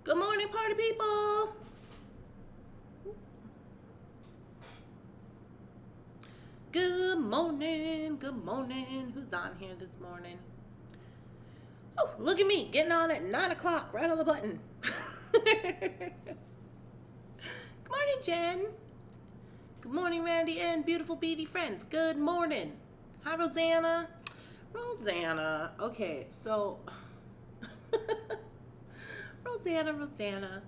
Good morning, party people. Good morning. Good morning. Who's on here this morning? Oh, look at me getting on at 9 o'clock, right on the button. Good morning, Jen. Good morning, Randy and beautiful beady friends. Good morning. Hi, Rosanna. Rosanna. Okay, so Rosanna.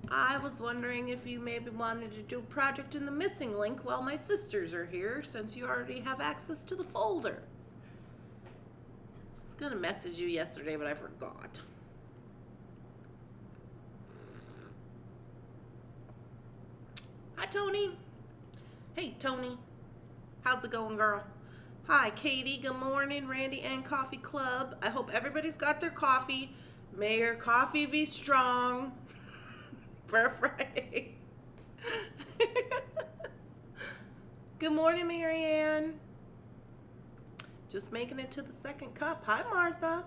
I was wondering if you maybe wanted to do a project in the missing link while my sisters are here, since you already have access to the folder. I was gonna message you yesterday, but I forgot. Hi, Tony. Hey, Tony. How's it going, girl? Hi, Katie. Good morning, Randy and Coffee Club. I hope everybody's got their coffee. May your coffee be strong for Friday. Good morning, Marianne. Just making it to the second cup. Hi, Martha.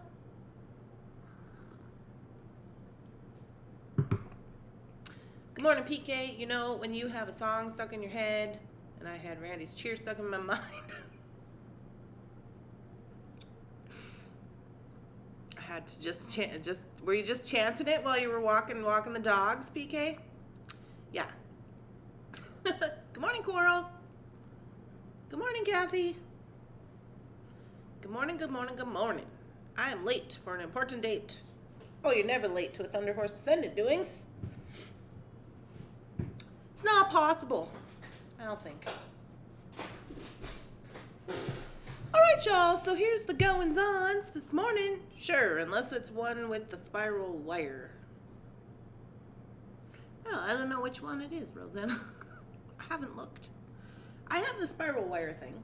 Good morning, PK. You know, when you have a song stuck in your head, and I had Randy's cheer stuck in my mind. I had to just chant. Were you just chanting it while you were walking the dogs, PK? Yeah. Good morning, Coral. Good morning, Kathy. Good morning, good morning, good morning. I am late for an important date. Oh, you're never late to a Thunderhorse Descendant doings. It's not possible. I don't think. Alright, y'all, so here's the goings-ons this morning. Sure, unless it's one with the spiral wire. Well, I don't know which one it is, Rosanna. I haven't looked. I have the spiral wire thing.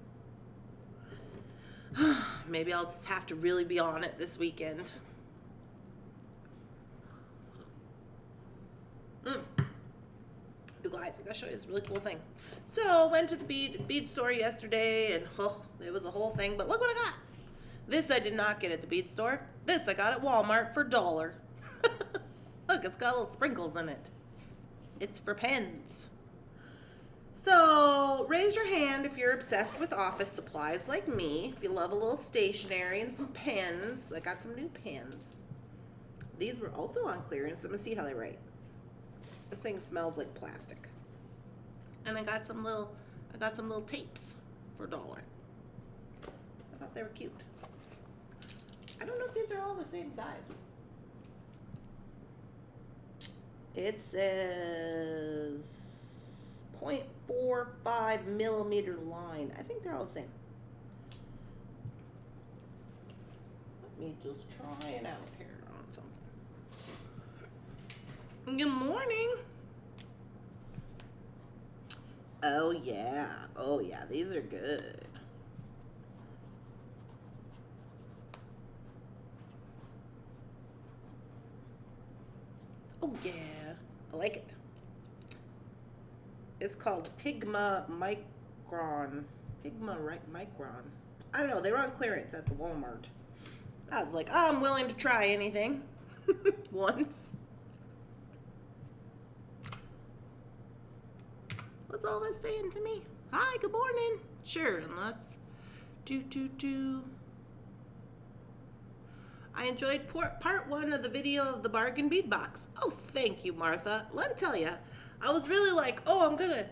Maybe I'll just have to really be on it this weekend. You guys, I gotta show you this really cool thing. So, went to the bead store yesterday, and it was a whole thing, but look what I got. This I did not get at the bead store. This I got at Walmart for $1. Look, it's got little sprinkles in it. It's for pens. So, raise your hand if you're obsessed with office supplies like me. If you love a little stationery and some pens. I got some new pens. These were also on clearance. Let me see how they write. This thing smells like plastic. And I got some little tapes for $1. I thought they were cute. I don't know if these are all the same size. It says 0.45 millimeter line. I think they're all the same. Let me just try it out here on something. Good morning. Oh yeah, these are good. Oh yeah, I like it. It's called Pigma Micron. Micron. I don't know, they were on clearance at the Walmart. I was like, oh, I'm willing to try anything. Once. What's all this saying to me? Hi, good morning. Sure, unless I enjoyed part 1 of the video of the bargain bead box. Oh, thank you, Martha. Let me tell you, I was really like, oh, I'm gonna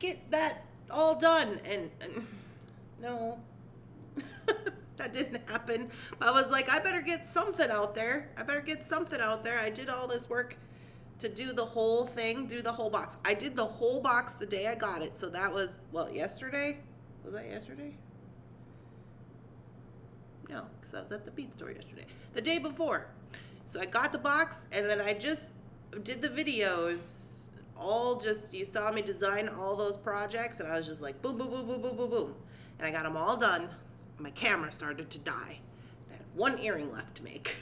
get that all done, and no, that didn't happen. But I was like, I better get something out there. I did all this work to do the whole thing, do the whole box. I did the whole box the day I got it. So that was, well, yesterday? Was that yesterday? No, because I was at the bead store yesterday. The day before. So I got the box, and then I just did the videos. You saw me design all those projects, and I was just like, boom, boom, boom, boom, boom, boom, boom. And I got them all done. My camera started to die. I had one earring left to make.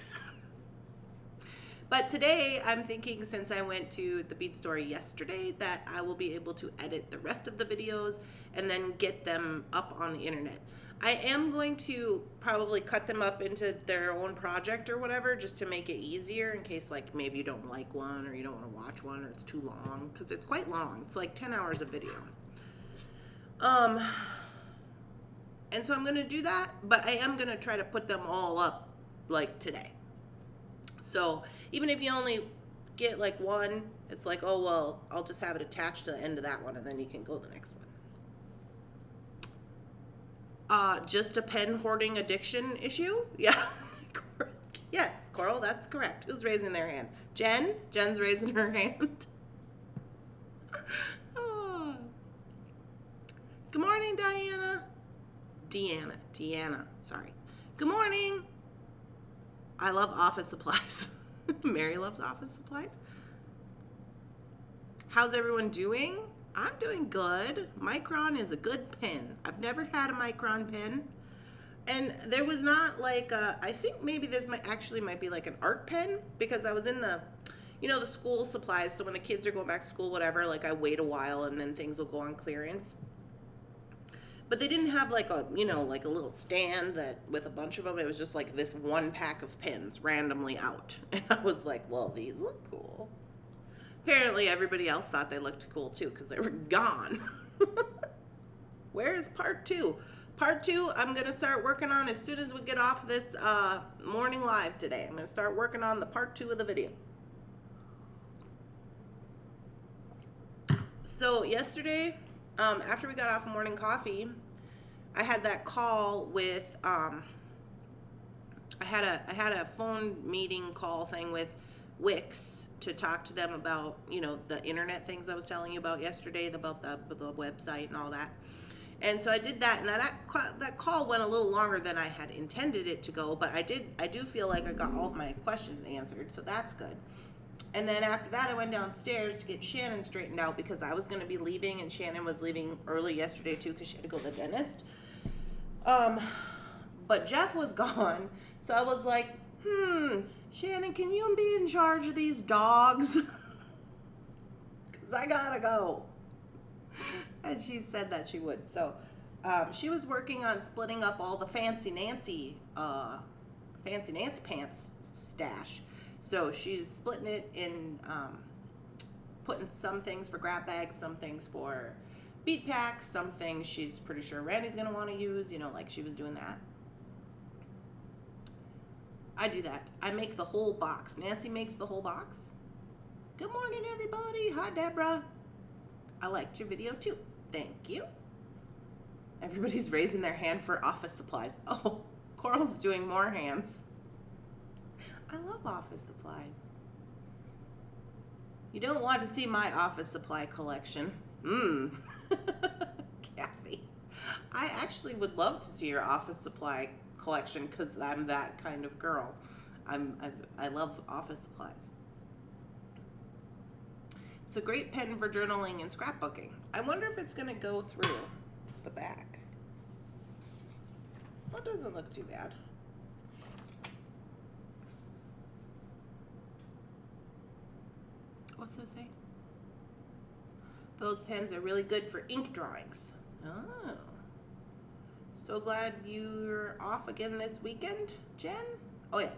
But today I'm thinking, since I went to the bead store yesterday, that I will be able to edit the rest of the videos and then get them up on the internet. I am going to probably cut them up into their own project or whatever, just to make it easier in case like maybe you don't like one or you don't want to watch one or it's too long, because it's quite long. It's like 10 hours of video. And so I'm going to do that, but I am going to try to put them all up like today. So even if you only get like one, it's like, oh, well, I'll just have it attached to the end of that one and then you can go to the next one. Just a pen hoarding addiction issue? Yeah. Yes, Coral, that's correct. Who's raising their hand? Jen? Jen's raising her hand. Oh. Good morning, Diana. Deanna, sorry. Good morning. I love office supplies. Mary loves office supplies. How's everyone doing? I'm doing good. Micron is a good pen. I've never had a Micron pen. And there was not like I think maybe this might be like an art pen, because I was in the, you know, the school supplies. So when the kids are going back to school, whatever, like I wait a while and then things will go on clearance. But they didn't have like a, you know, like a little stand that with a bunch of them. It was just like this one pack of pens randomly out. And I was like, well, these look cool. Apparently everybody else thought they looked cool too, because they were gone. Where is part 2? Part 2 I'm going to start working on as soon as we get off this morning live today. I'm going to start working on the part 2 of the video. So yesterday, after we got off morning coffee, I had that call with, I had a phone meeting call thing with Wix to talk to them about, you know, the internet things I was telling you about yesterday, about the website and all that. And so I did that, and that call went a little longer than I had intended it to go, but I do feel like I got all of my questions answered, so that's good. And then after that, I went downstairs to get Shannon straightened out, because I was going to be leaving, and Shannon was leaving early yesterday too, because she had to go to the dentist. But Jeff was gone, so I was like, Shannon, can you be in charge of these dogs? Because I gotta go. And she said that she would. So she was working on splitting up all the Fancy Nancy pants stash. So she's splitting it in, putting some things for grab bags, some things for bead packs, some things she's pretty sure Randy's going to want to use, you know, like she was doing that. I do that. I make the whole box. Nancy makes the whole box. Good morning, everybody. Hi, Deborah. I liked your video, too. Thank you. Everybody's raising their hand for office supplies. Oh, Coral's doing more hands. I love office supplies. You don't want to see my office supply collection. Kathy. I actually would love to see your office supply collection, because I'm that kind of girl. I love office supplies. It's a great pen for journaling and scrapbooking. I wonder if it's going to go through the back. Well, it doesn't look too bad. What's this say? Those pens are really good for ink drawings. Oh. So glad you're off again this weekend, Jen? Oh, yeah.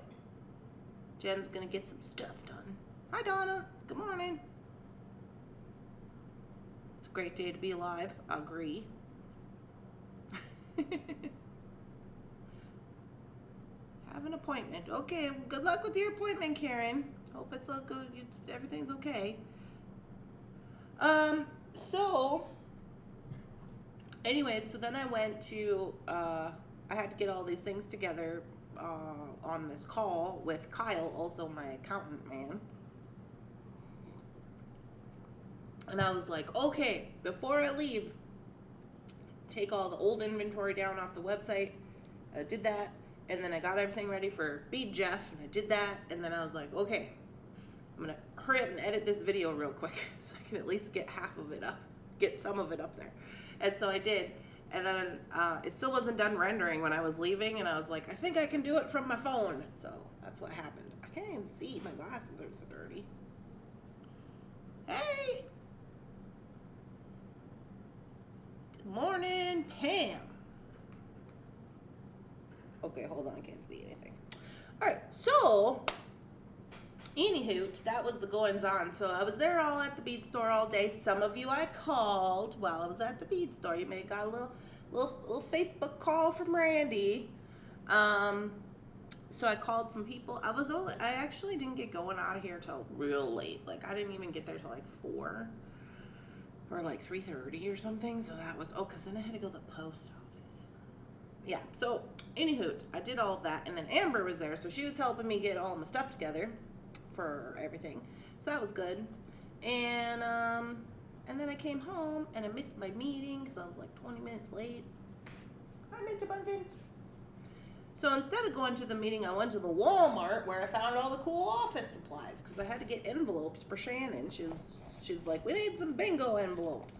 Jen's going to get some stuff done. Hi, Donna. Good morning. It's a great day to be alive. I agree. Have an appointment. Okay, well, good luck with your appointment, Karen. Hope it's all good. Everything's okay. Anyways, so then I went to, I had to get all these things together on this call with Kyle, also my accountant man. And I was like, okay, before I leave, take all the old inventory down off the website. I did that, and then I got everything ready for Bead Jeff, and I did that, and then I was like, okay, I'm going to hurry up and edit this video real quick so I can at least get half of it up, get some of it up there. And so I did, and then it still wasn't done rendering when I was leaving, and I was like, I think I can do it from my phone. So that's what happened. I can't even see. My glasses are so dirty. Hey. Good morning, Pam. Okay, hold on. I can't see anything. All right, so anywho, that was the goings on. So I was there all at the bead store all day. Some of you I called while I was at the bead store. You may have got a little Facebook call from Randy. So I called some people. I actually didn't get going out of here till real late. Like I didn't even get there till like 4 or like 3:30 or something. So that was, because then I had to go to the post office. Yeah, so anywho, I did all of that, and then Amber was there, so she was helping me get all my stuff together for everything. So that was good. And then I came home and I missed my meeting because I was like 20 minutes late. Hi, Mr. Bunting. So instead of going to the meeting, I went to the Walmart where I found all the cool office supplies because I had to get envelopes for Shannon. She's like, we need some bingo envelopes.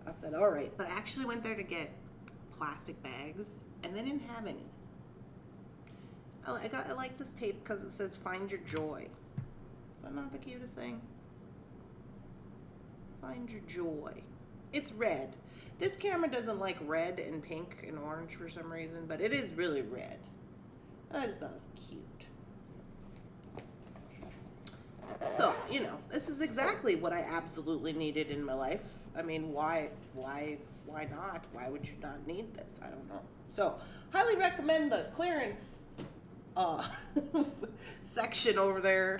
I said, all right. But I actually went there to get plastic bags, and they didn't have any. I like this tape because it says "Find Your Joy." Is that not the cutest thing? Find your joy. It's red. This camera doesn't like red and pink and orange for some reason, but it is really red. I just thought it was cute. So, you know, this is exactly what I absolutely needed in my life. I mean, why not? Why would you not need this? I don't know. So, highly recommend the clearance section over there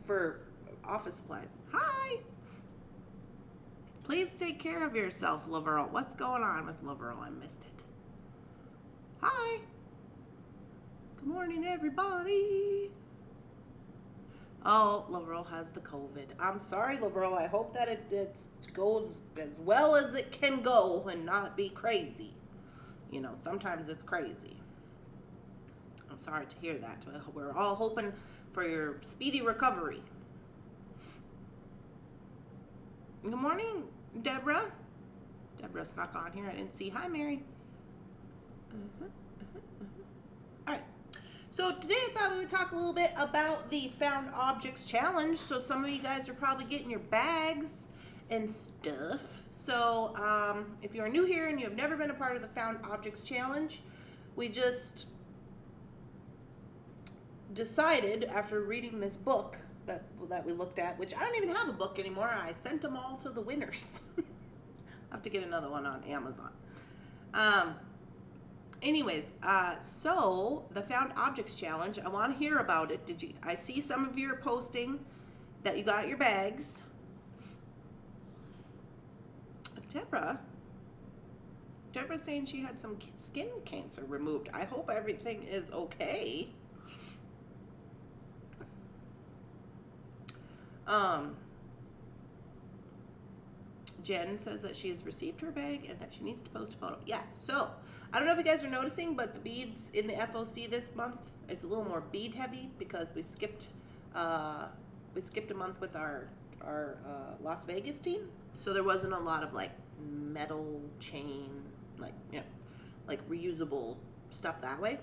for office supplies. Hi! Please take care of yourself, Laverl. What's going on with Laverl? I missed it. Hi! Good morning, everybody! Oh, Laverl has the COVID. I'm sorry, Laverl. I hope that it goes as well as it can go and not be crazy. You know, sometimes it's crazy. I'm sorry to hear that. We're all hoping for your speedy recovery. Good morning, Deborah. Deborah snuck on here. I didn't see. Hi, Mary. All right. So today I thought we would talk a little bit about the Found Objects Challenge. So some of you guys are probably getting your bags and stuff. So if you're new here and you have never been a part of the Found Objects Challenge, we just decided after reading this book that we looked at, which I don't even have a book anymore. I sent them all to the winners. I have to get another one on Amazon. Anyways, so the Found Objects Challenge, I want to hear about it. I see some of you are posting that you got your bags. Deborah's saying she had some skin cancer removed. I hope everything is okay. Jen says that she has received her bag and that she needs to post a photo. Yeah, so I don't know if you guys are noticing, but the beads in the FOC this month, it's a little more bead heavy because we skipped a month with our Las Vegas team. So there wasn't a lot of like metal chain, like, you know, like reusable stuff that way.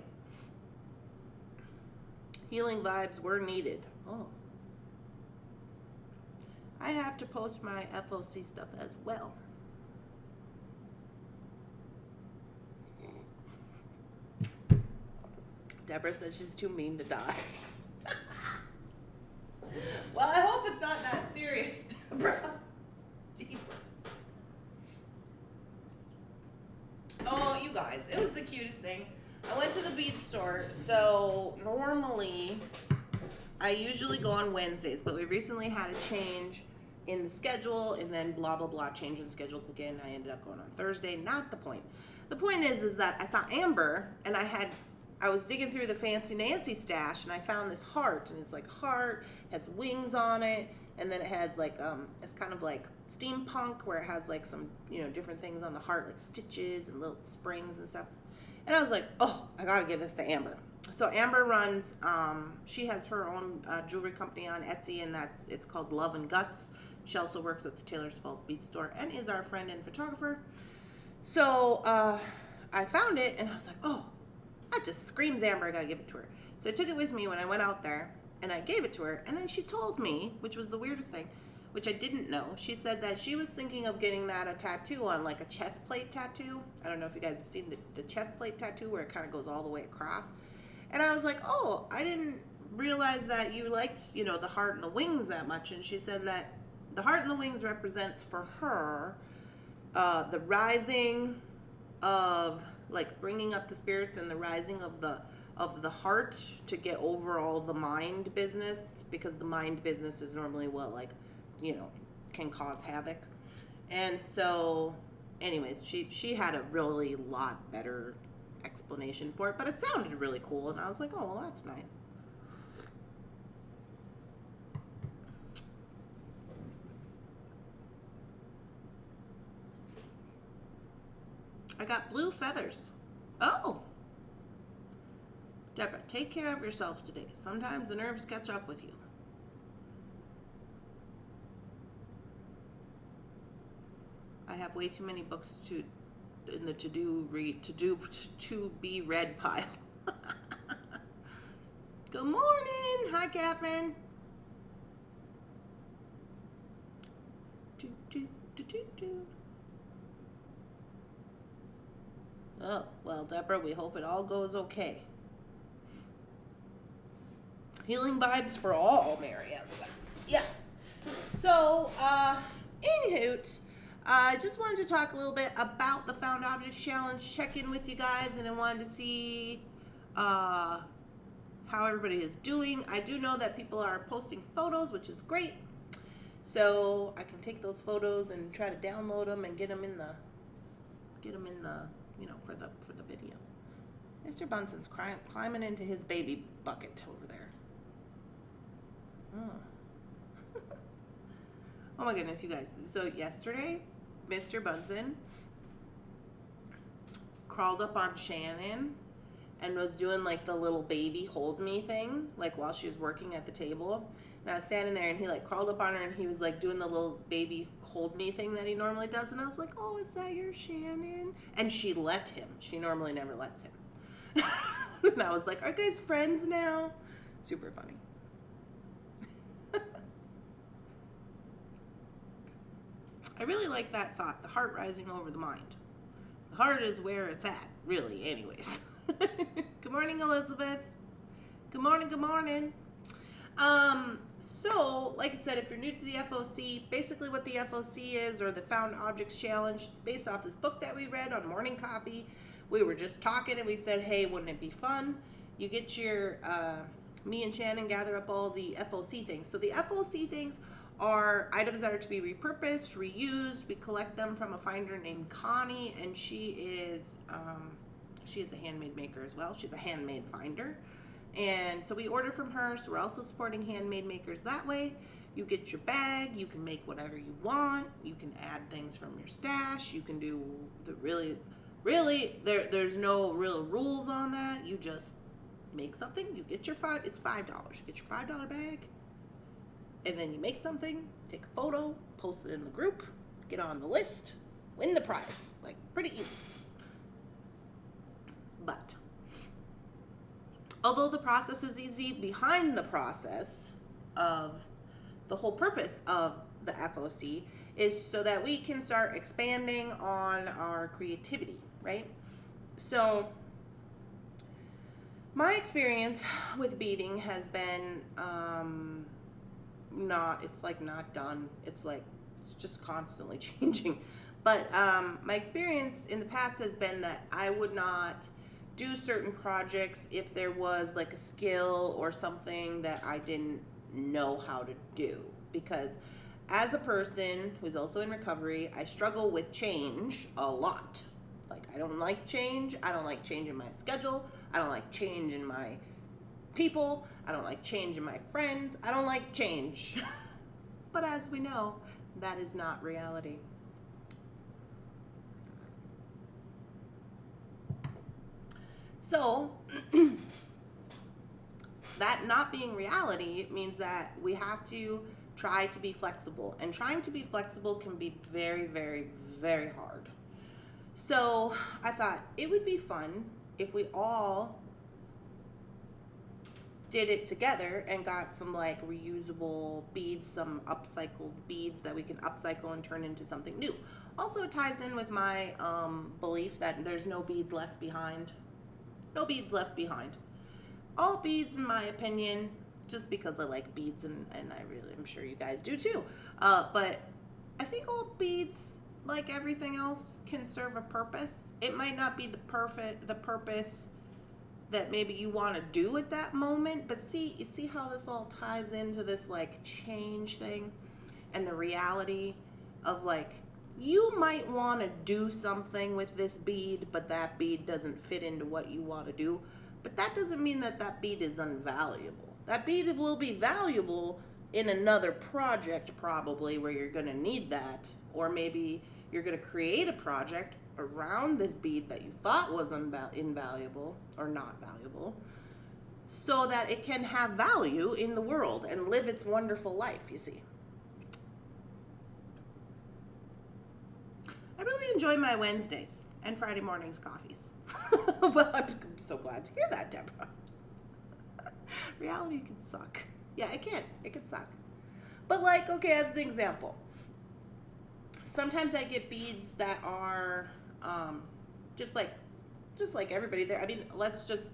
Healing vibes were needed. Oh. I have to post my FOC stuff as well. Deborah says she's too mean to die. Well, I hope it's not that serious, Deborah. Jesus. Oh, you guys, it was the cutest thing. I went to the bead store, so normally I usually go on Wednesdays, but we recently had a change in the schedule, and then blah blah blah, change in schedule again. I ended up going on Thursday. Not the point. The point is that I saw Amber, and I was digging through the Fancy Nancy stash, and I found this heart, and it's like heart, has wings on it, and then it has like it's kind of like steampunk, where it has like some, you know, different things on the heart, like stitches and little springs and stuff. And I was like, oh, I gotta give this to Amber. So Amber runs, she has her own jewelry company on Etsy, and it's called Love and Guts. She also works at the Taylor's Falls Bead Store and is our friend and photographer. So I found it, and I was like, oh, that just screams Amber, I gotta give it to her. So I took it with me when I went out there, and I gave it to her, and then she told me, which was the weirdest thing, which I didn't know. She said that she was thinking of getting that a tattoo on, like a chest plate tattoo. I don't know if you guys have seen the chest plate tattoo where it kind of goes all the way across. And I was like, oh, I didn't realize that you liked, you know, the heart and the wings that much. And she said that the heart and the wings represents for her the rising of, like, bringing up the spirits, and the rising of the heart to get over all the mind business, because the mind business is normally what, like, you know, can cause havoc. And so anyways, she had a really lot better explanation for it, but it sounded really cool, and I was like, oh, well, that's nice. I got blue feathers. Oh, Deborah, take care of yourself today. Sometimes the nerves catch up with you. I have way too many books in the to be read pile. Good morning. Hi, Catherine. Oh, well, Deborah, we hope it all goes okay. Healing vibes for all, Marianne says. Yeah. So, anywho, I just wanted to talk a little bit about the Found Objects Challenge, check in with you guys, and I wanted to see how everybody is doing. I do know that people are posting photos, which is great. So I can take those photos and try to download them and get them in the, you know, for the video. Mr. Bunson's climbing into his baby bucket over there. Oh. Oh my goodness, you guys. So yesterday, Mr. Bunsen crawled up on Shannon and was doing like the little baby hold me thing, like while she was working at the table. And I was standing there, and he like crawled up on her, and he was like doing the little baby hold me thing that he normally does. And I was like, oh, is that your Shannon? And she let him. She normally never lets him. And I was like, are you guys friends now? Super funny. I really like that thought, the heart rising over the mind. The heart is where it's at, really, anyways. Good morning, Elizabeth. Good morning, good morning. So, like I said, if you're new to the FOC, basically what the FOC is, or the Found Objects Challenge, it's based off this book that we read on Morning Coffee. We were just talking, and we said, hey, wouldn't it be fun? You get your, me and Shannon gather up all the FOC things. So the FOC things are items that are to be repurposed, reused. We collect them from a finder named Connie, and she is a handmade maker as well. She's a handmade finder. And so we order from her, so we're also supporting handmade makers that way. You get your bag, you can make whatever you want, you can add things from your stash, you can do the really, there's no real rules on that. You just make something, you get your it's $5. You get your $5 bag, and then you make something, take a photo, post it in the group, get on the list, win the prize. Like, pretty easy. But although the process is easy, behind the process of the whole purpose of the FOC is so that we can start expanding on our creativity, right? So my experience with beading has been not done. It's just constantly changing. But my experience in the past has been that I would not do certain projects if there was like a skill or something that I didn't know how to do, because as a person who's also in recovery, I struggle with change a lot. Like, I don't like change. I don't like change in my schedule. I don't like change in my people. I don't like change in my friends. I don't like change. But as we know, that is not reality. So, that not being reality means that we have to try to be flexible. And trying to be flexible can be very, very, very hard. So, I thought it would be fun if we all did it together and got some like reusable beads, some upcycled beads that we can upcycle and turn into something new. Also, it ties in with my belief that there's no bead left behind. No beads left behind. All beads, in my opinion, just because I like beads and I really am sure you guys do too. But I think all beads, like everything else, can serve a purpose. It might not be the purpose that maybe you want to do at that moment, but you see how this all ties into this like change thing and the reality of like, you might want to do something with this bead, but that bead doesn't fit into what you want to do. But that doesn't mean that that bead is unvaluable. That bead will be valuable in another project probably where you're going to need that, or maybe you're going to create a project around this bead that you thought was invaluable or not valuable, so that it can have value in the world and live its wonderful life, you see. I really enjoy my Wednesdays and Friday mornings coffees. Well, I'm so glad to hear that, Deborah. Reality can suck. Yeah, it can. It can suck. But like, okay, as an example, sometimes I get beads that are just like everybody there. I mean, let's just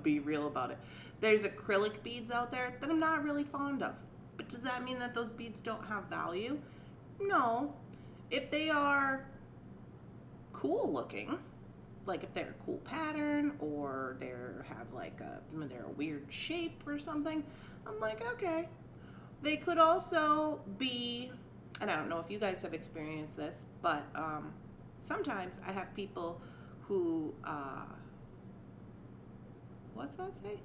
be real about it. There's acrylic beads out there that I'm not really fond of. But does that mean that those beads don't have value? No. If they are cool looking, like if they're a cool pattern or they're a weird shape or something, I'm like, okay. They could also be, and I don't know if you guys have experienced this, but sometimes I have people who, what's that say?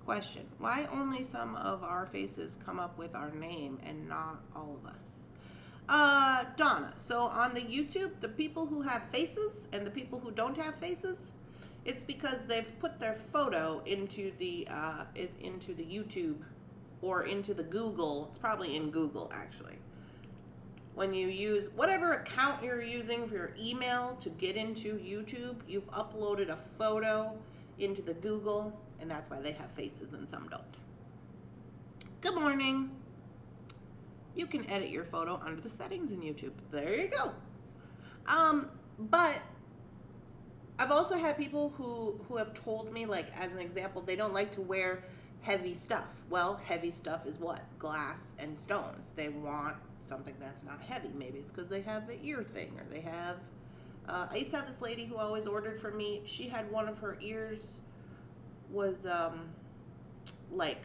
Question, why only some of our faces come up with our name and not all of us? Donna, so on the YouTube, the people who have faces and the people who don't have faces, it's because they've put their photo into the YouTube or into the Google. It's probably in Google, actually. When you use whatever account you're using for your email to get into YouTube, you've uploaded a photo into the Google, and that's why they have faces and some don't. Good morning. You can edit your photo under the settings in YouTube. There you go. But I've also had people who have told me, like, as an example, they don't like to wear heavy stuff. Well, heavy stuff is what? Glass and stones. They want something that's not heavy. Maybe it's because they have an ear thing, or they have, I used to have this lady who always ordered from me. She had one of her ears was, like,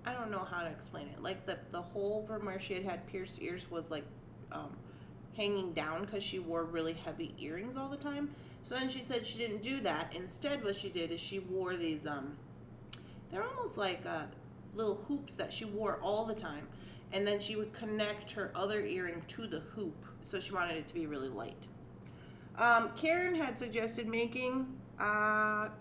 I don't know how to explain it. Like the hole from where she had pierced ears was like hanging down because she wore really heavy earrings all the time. So then she said she didn't do that. Instead, what she did is she wore these, they're almost like little hoops that she wore all the time. And then she would connect her other earring to the hoop. So she wanted it to be really light. Karen had suggested making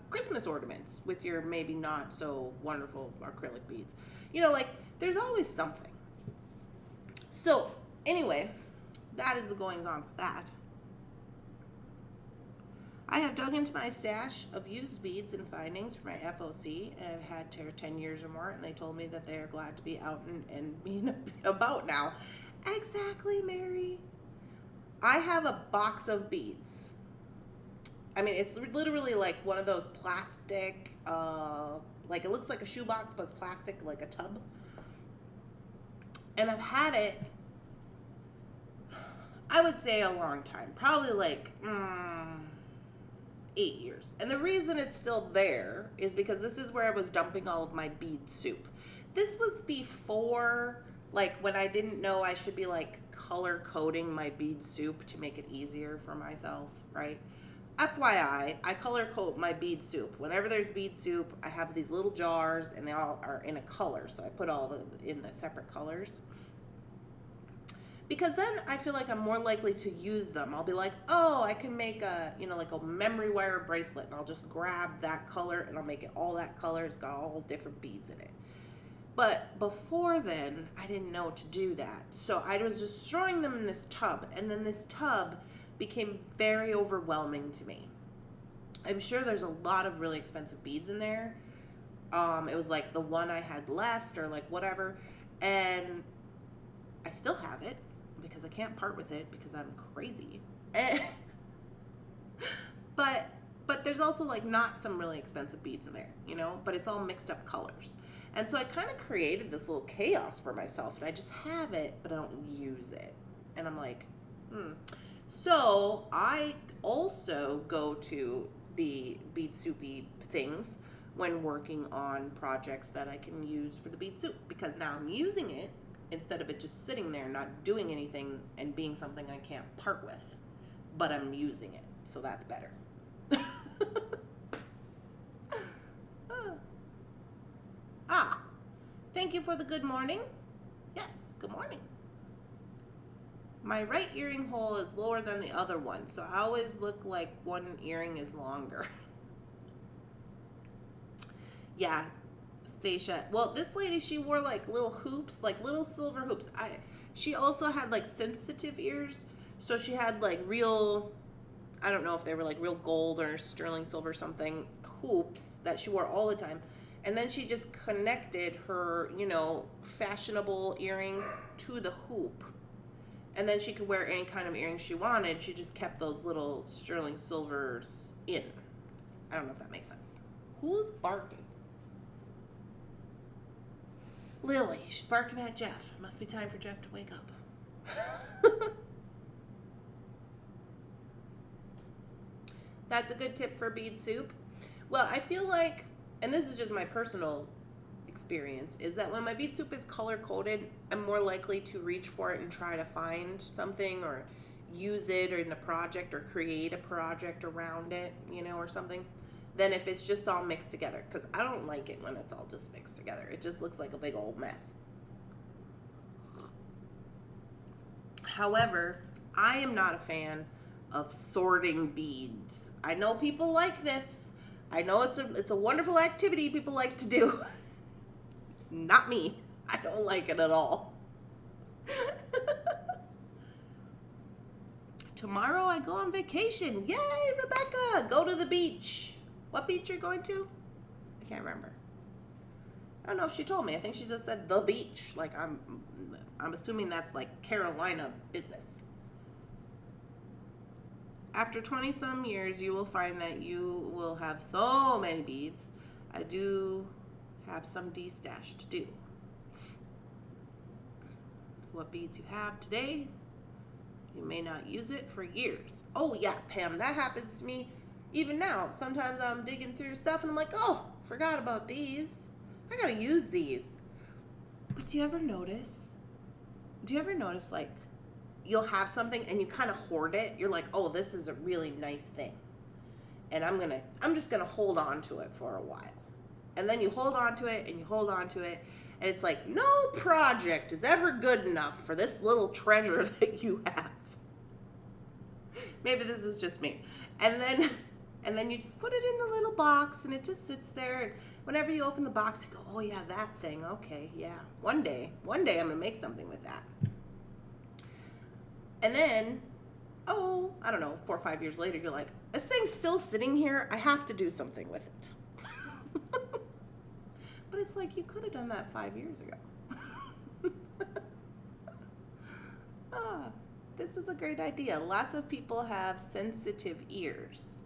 Christmas ornaments with your maybe not so wonderful acrylic beads. You know, like, there's always something. So, anyway, that is the goings on with that. I have dug into my stash of used beads and findings for my FOC, and I've had 10 years or more, and they told me that they are glad to be out and being about now. Exactly, Mary. I have a box of beads. I mean, it's literally like one of those plastic, like it looks like a shoebox, but it's plastic, like a tub. And I've had it, I would say a long time, probably like 8 years. And the reason it's still there is because this is where I was dumping all of my bead soup. This was before, like, when I didn't know I should be like color coding my bead soup to make it easier for myself, right? FYI, I color code my bead soup. Whenever there's bead soup, I have these little jars and they all are in a color. So I put all in the separate colors. Because then I feel like I'm more likely to use them. I'll be like, oh, I can make a, you know, like a memory wire bracelet, and I'll just grab that color and I'll make it all that color. It's got all different beads in it. But before then, I didn't know to do that. So I was just throwing them in this tub, and then this tub became very overwhelming to me. I'm sure there's a lot of really expensive beads in there, It was like the one I had left or like whatever. And I still have it because I can't part with it because I'm crazy. And, but there's also like not some really expensive beads in there, you know, but it's all mixed up colors. And so I kind of created this little chaos for myself, and I just have it, but I don't use it. And I'm like, So I also go to the bead soupy things when working on projects that I can use for the bead soup, because now I'm using it instead of it just sitting there not doing anything and being something I can't part with, but I'm using it, so that's better. Thank you for the good morning. Yes, good morning. My right earring hole is lower than the other one, so I always look like one earring is longer. Yeah, Stacia. Well, this lady, she wore like little hoops, like little silver hoops. She also had like sensitive ears, so she had like real, I don't know if they were like real gold or sterling silver or something, hoops that she wore all the time. And then she just connected her, you know, fashionable earrings to the hoop. And then she could wear any kind of earrings she wanted. She just kept those little sterling silvers in. I don't know if that makes sense. Who's barking? Lily. She's barking at Jeff. It must be time for Jeff to wake up. That's a good tip for bead soup. Well, I feel like, and this is just my personal experience, is that when my bead soup is color coded, I'm more likely to reach for it and try to find something or use it or in a project or create a project around it, you know, or something, than if it's just all mixed together, because I don't like it when it's all just mixed together. It just looks like a big old mess. However, I am not a fan of sorting beads. I know people like this. I know it's a wonderful activity people like to do. Not me. I don't like it at all. Tomorrow I go on vacation. Yay, Rebecca! Go to the beach. What beach you're going to? I can't remember. I don't know if she told me. I think she just said the beach. Like I'm assuming that's like Carolina business. After 20 some years, you will find that you will have so many beads. I do have some de-stash to do. What beads you have today, you may not use it for years. Oh yeah, Pam, that happens to me even now. Sometimes I'm digging through stuff and I'm like, oh, forgot about these. I gotta use these. But do you ever notice like, you'll have something and you kind of hoard it. You're like, oh, this is a really nice thing, and I'm just gonna hold on to it for a while. And then you hold on to it and you hold on to it, and it's like, no project is ever good enough for this little treasure that you have. Maybe this is just me. And then you just put it in the little box, and it just sits there, and whenever you open the box, you go, oh yeah, that thing, okay, yeah. One day I'm gonna make something with that. And then, oh, I don't know, 4 or 5 years later, you're like, this thing's still sitting here. I have to do something with it. But it's like, you could have done that 5 years ago. This is a great idea. Lots of people have sensitive ears.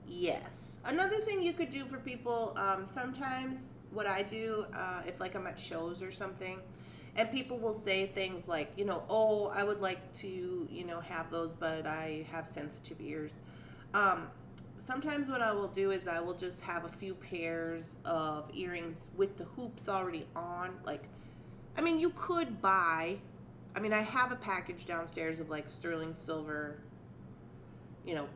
Yes. Another thing you could do for people, sometimes what I do, if like I'm at shows or something, and people will say things like, you know, oh, I would like to, you know, have those, but I have sensitive ears. Sometimes what I will do is I will just have a few pairs of earrings with the hoops already on. Like, I mean, you could buy, I mean, I have a package downstairs of like sterling silver, you know,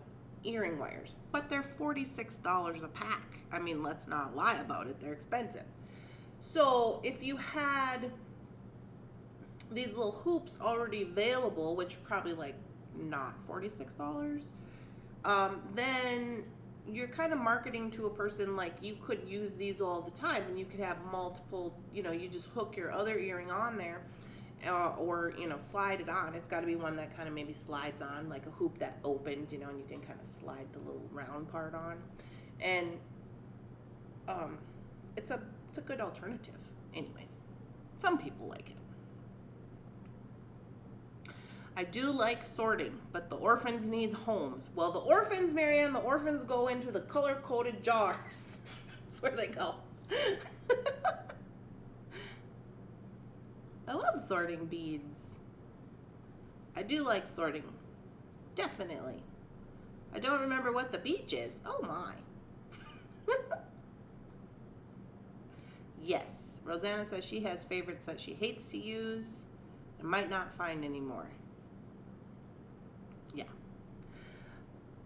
earring wires, but they're $46 a pack. I mean, let's not lie about it. They're expensive. So if you had these little hoops already available, which are probably like not $46, then you're kind of marketing to a person like you could use these all the time, and you could have multiple, you know, you just hook your other earring on there, or you know, slide it on. It's got to be one that kind of maybe slides on, like a hoop that opens, you know, and you can kind of slide the little round part on. And it's a good alternative. Anyways, some people like it. I do like sorting, but the orphans need homes. Well, the orphans, Marianne, the orphans go into the color-coded jars. That's where they go. I love sorting beads. I do like sorting. Definitely. I don't remember what the beach is. Oh my. Yes. Rosanna says she has favorites that she hates to use and might not find anymore. Yeah.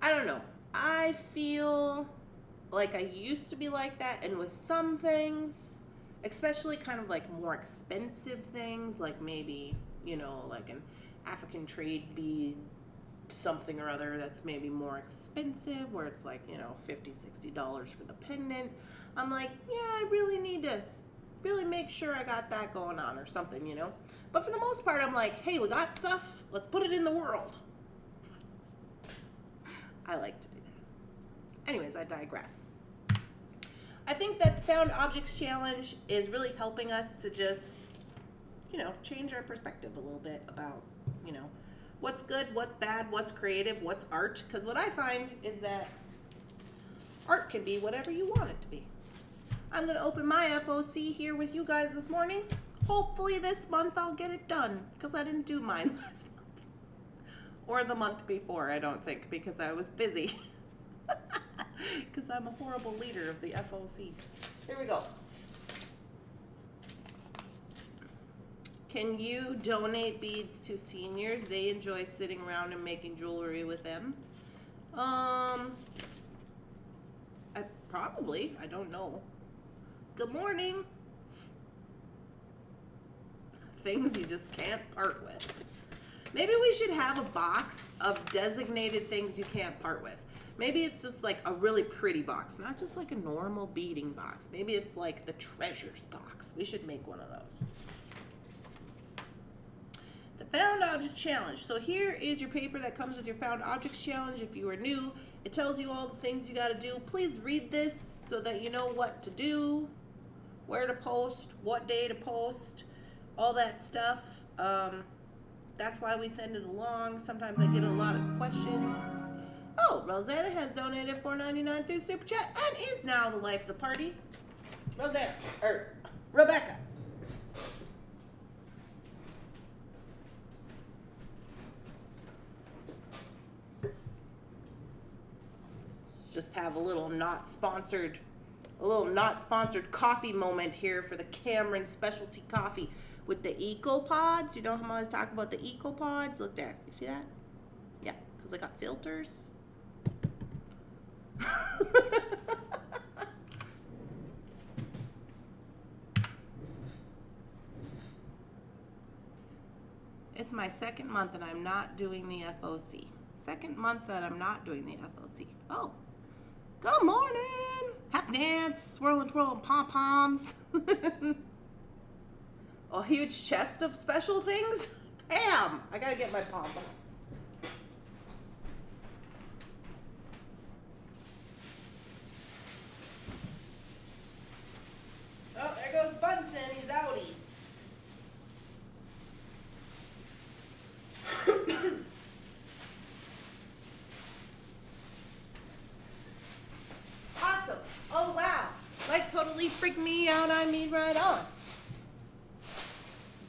I don't know. I feel like I used to be like that, and with some things, especially kind of like more expensive things, like maybe, you know, like an African trade bead, something or other that's maybe more expensive, where it's like, you know, $50, $60 for the pendant. I'm like, yeah, I really need to really make sure I got that going on or something, you know. But for the most part, I'm like, hey, we got stuff, let's put it in the world. I like to do that. Anyways, I digress. I think that the Found Objects Challenge is really helping us to just, you know, change our perspective a little bit about, you know, what's good, what's bad, what's creative, what's art. Because what I find is that art can be whatever you want it to be. I'm going to open my FOC here with you guys this morning. Hopefully this month I'll get it done, because I didn't do mine last month. Or the month before, I don't think, because I was busy. Because I'm a horrible leader of the FOC. Here we go. Can you donate beads to seniors? They enjoy sitting around and making jewelry with them. Probably. I don't know. Good morning. Things you just can't part with. Maybe we should have a box of designated things you can't part with. Maybe it's just like a really pretty box, not just like a normal beading box. Maybe it's like the treasures box. We should make one of those. The Found Object Challenge. So here is your paper that comes with your Found Objects Challenge. If you are new, it tells you all the things you got to do. Please read this so that you know what to do, where to post, what day to post, all that stuff. That's why we send it along. Sometimes I get a lot of questions. Oh, Rosanna has donated $4.99 through Super Chat and is now the life of the party. Rebecca. Let's just have a little not sponsored coffee moment here for the Cameron Specialty Coffee with the Eco Pods. You know how I'm always talking about the Eco Pods? Look there. You see that? Yeah, because they got filters. It's my second month and I'm not doing the FOC. Second month that I'm not doing the FOC. Oh, good morning. Happy dance, swirling, twirling pom-poms. A huge chest of special things? Bam! I gotta get my pom-pom. Oh, there goes Bunsen. He's outie. Awesome. Oh, wow. Like totally freaked me out. I mean, right on.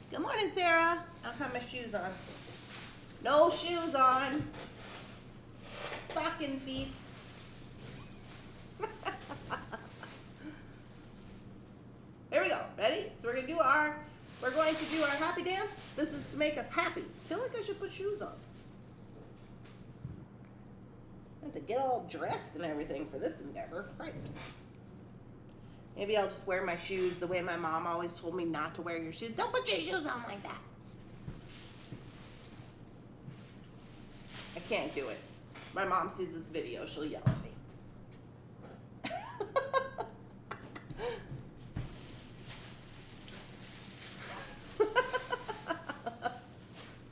Good morning, Sarah. I don't have my shoes on. No shoes on. Stocking feet. Here we go. Ready? So we're going to do our happy dance. This is to make us happy. I feel like I should put shoes on. I have to get all dressed and everything for this endeavor. Cripes. Maybe I'll just wear my shoes the way my mom always told me not to wear your shoes. Don't put your shoes on like that. I can't do it. My mom sees this video, she'll yell at me.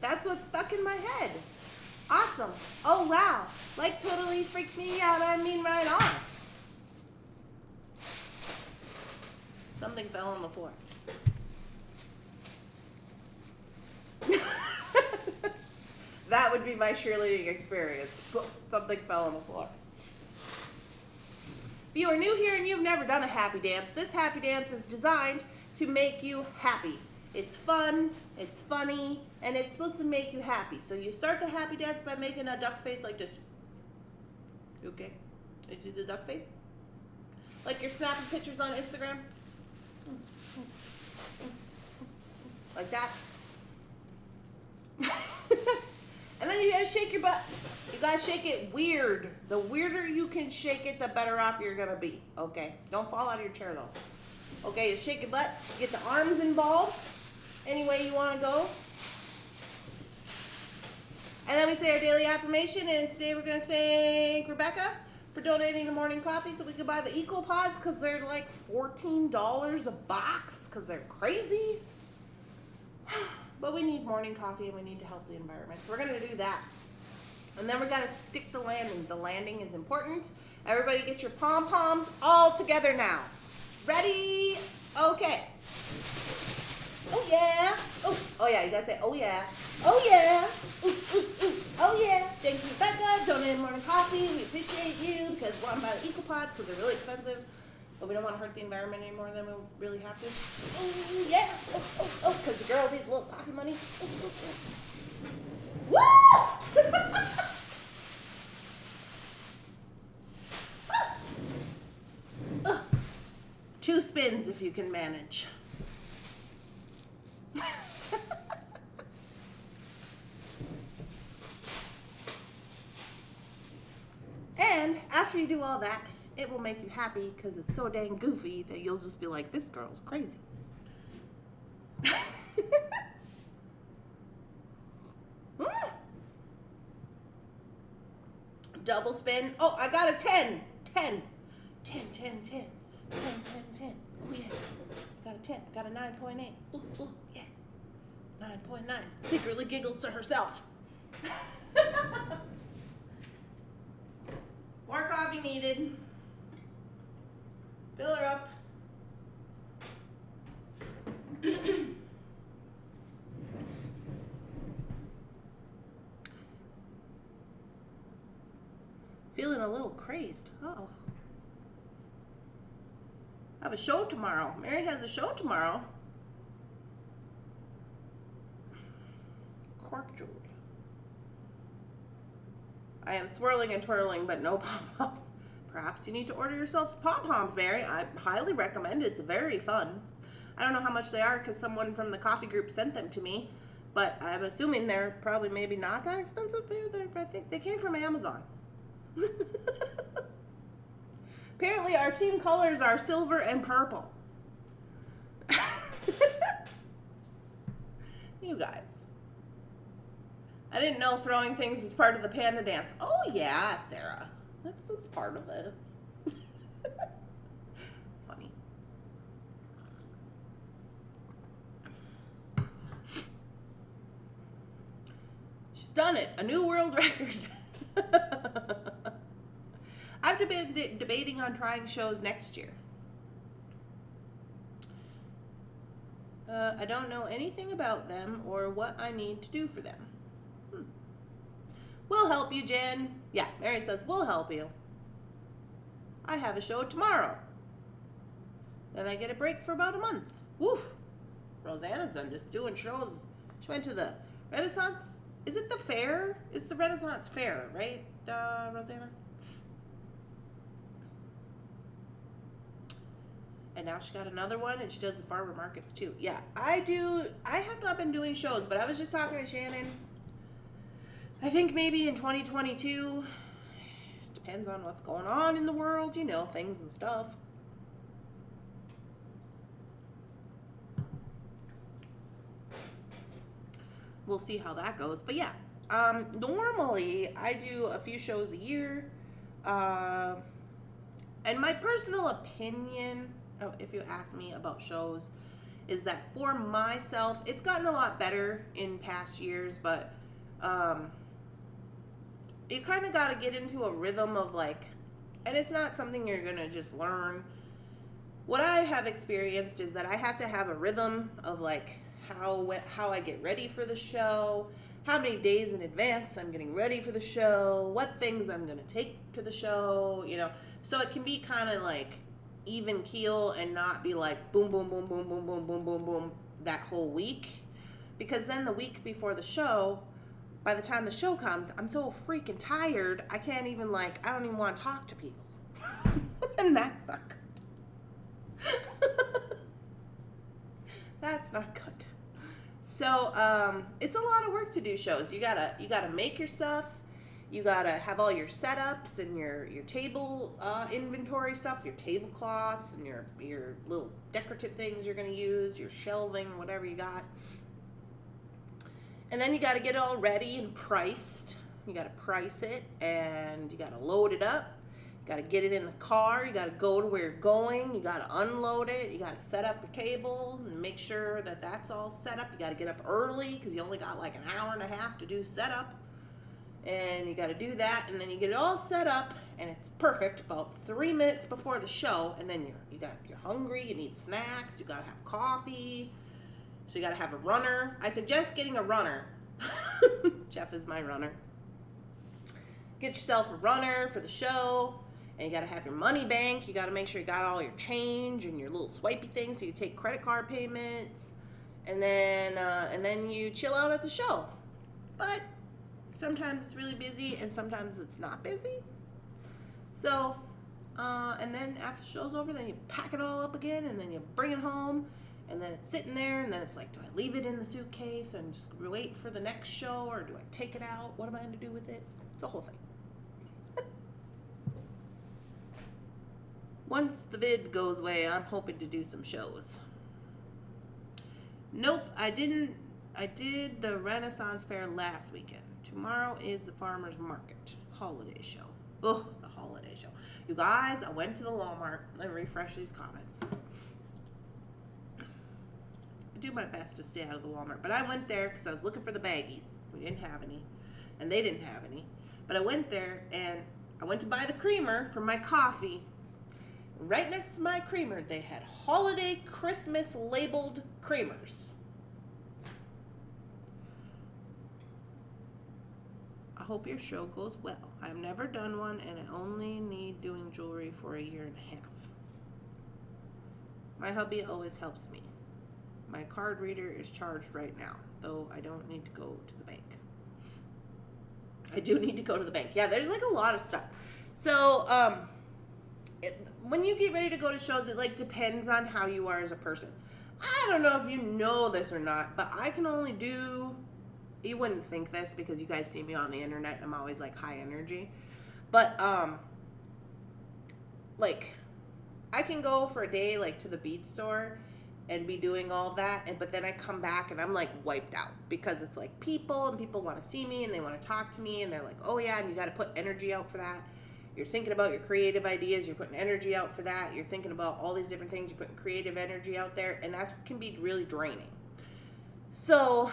That's what's stuck in my head. Awesome. Oh, wow. Like totally freaked me out. I mean, right on. Something fell on the floor. That would be my cheerleading experience. Something fell on the floor. If you are new here and you've never done a happy dance, this happy dance is designed to make you happy. It's fun, it's funny, and it's supposed to make you happy. So you start the happy dance by making a duck face like this. You okay? You do the duck face? Like you're snapping pictures on Instagram? Like that. And then you gotta shake your butt. You gotta shake it weird. The weirder you can shake it, the better off you're gonna be. Okay? Don't fall out of your chair though. Okay, you shake your butt, get the arms involved any way you wanna go. And then we say our daily affirmation, and today we're gonna thank Rebecca for donating the morning coffee so we could buy the Eco Pods because they're like $14 a box because they're crazy. But we need morning coffee and we need to help the environment. So we're gonna do that. And then we gotta stick the landing. The landing is important. Everybody get your pom-poms all together now. Ready? Okay. Oh yeah. Oh yeah, you gotta say, oh yeah. Oh yeah. Ooh, ooh, ooh. Oh yeah. Thank you, Becca. Donating morning coffee. We appreciate you because we want to buy the Eco Pods because they're really expensive. But we don't want to hurt the environment any more than we really have to. Oh yeah. Oh, because the girl needs a little coffee money. Woo! 2 spins if you can manage. And after you do all that, it will make you happy because it's so dang goofy that you'll just be like, this girl's crazy. Double spin. Oh, I got a 10. 10. 10, 10, 10. 10, 10, 10. Oh, yeah. I got a 10. I got a 9.8. Ooh, ooh, yeah. 9.9. Secretly giggles to herself. More coffee needed. Fill her up. Feeling a little crazed. Uh-oh. I have a show tomorrow. Mary has a show tomorrow. Cork jewelry. I am swirling and twirling, but no pom-poms. Perhaps you need to order yourself some pom-poms, Mary. I highly recommend it. It's very fun. I don't know how much they are because someone from the coffee group sent them to me, but I'm assuming they're probably maybe not that expensive. I think they came from Amazon. Apparently our team colors are silver and purple. You guys. I didn't know throwing things was part of the panda dance. Oh yeah, Sarah. That's part of it. Funny. She's done it. A new world record. I've been debating on trying shows next year. I don't know anything about them or what I need to do for them. We'll help you, Jen. Yeah, Mary says, we'll help you. I have a show tomorrow. Then I get a break for about a month. Woof. Rosanna's been just doing shows. She went to the Renaissance. Is it the fair? It's the Renaissance Fair, right, Rosanna? And now she got another one, and she does the farmer markets too. Yeah, I do. I have not been doing shows, but I was just talking to Shannon. I think maybe in 2022, depends on what's going on in the world, you know, things and stuff. We'll see how that goes. But yeah, normally I do a few shows a year. And my personal opinion, if you ask me about shows, is that for myself, it's gotten a lot better in past years, but you kind of got to get into a rhythm of like, and it's not something you're going to just learn what I have experienced is that I have to have a rhythm of like how I get ready for the show, how many days in advance I'm getting ready for the show, what things I'm going to take to the show, you know. So it can be kind of like even keel and not be like boom, boom, boom, boom, boom, boom, boom, boom, boom that whole week. Because then the week before the show, by the time the show comes, I'm so freaking tired, I can't even like, I don't even want to talk to people. And that's not good. That's not good. So it's a lot of work to do shows. You gotta make your stuff. You gotta have all your setups and your table inventory stuff, your tablecloths and your little decorative things you're gonna use, your shelving, whatever you got. And then you gotta get it all ready and priced. You gotta price it and you gotta load it up. You gotta get it in the car. You gotta go to where you're going. You gotta unload it. You gotta set up your table and make sure that that's all set up. You gotta get up early because you only got like an hour and a half to do setup. And you gotta do that, and then you get it all set up, and it's perfect about 3 minutes before the show. And then you're hungry. You need snacks. You gotta have coffee. So you gotta have a runner. I suggest getting a runner. Jeff is my runner. Get yourself a runner for the show. And you got to have your money bank. You got to make sure you got all your change and your little swipey things so you take credit card payments. And then you chill out at the show. But sometimes it's really busy and sometimes it's not busy. So, and then after the show's over, then you pack it all up again and then you bring it home. And then it's sitting there and then it's like, do I leave it in the suitcase and just wait for the next show, or do I take it out? What am I going to do with it? It's a whole thing. Once the vid goes away, I'm hoping to do some shows. Nope, I didn't. I did the Renaissance Fair last weekend. Tomorrow is the Farmer's Market holiday show. Ugh, the holiday show. You guys, I went to the Walmart. Let me refresh these comments. I do my best to stay out of the Walmart, but I went there because I was looking for the baggies. We didn't have any, and they didn't have any. But I went there, and I went to buy the creamer for my coffee. Right next to my creamer, they had holiday Christmas labeled creamers. I hope your show goes well. I've never done one and I only need doing jewelry for a year and a half. My hubby always helps me. My card reader is charged right now, though I don't need to go to the bank. I do need to go to the bank. Yeah, there's like a lot of stuff. So, when you get ready to go to shows, it like depends on how you are as a person. I don't know if you know this or not, but I can only do, you wouldn't think this because you guys see me on the internet and I'm always like high energy, but like I can go for a day like to the bead store and be doing all that, but then I come back and I'm like wiped out because it's like people want to see me and they want to talk to me and they're like, oh yeah, and you got to put energy out for that. You're thinking about your creative ideas, you're putting energy out for that, you're thinking about all these different things, you're putting creative energy out there, and that can be really draining. So,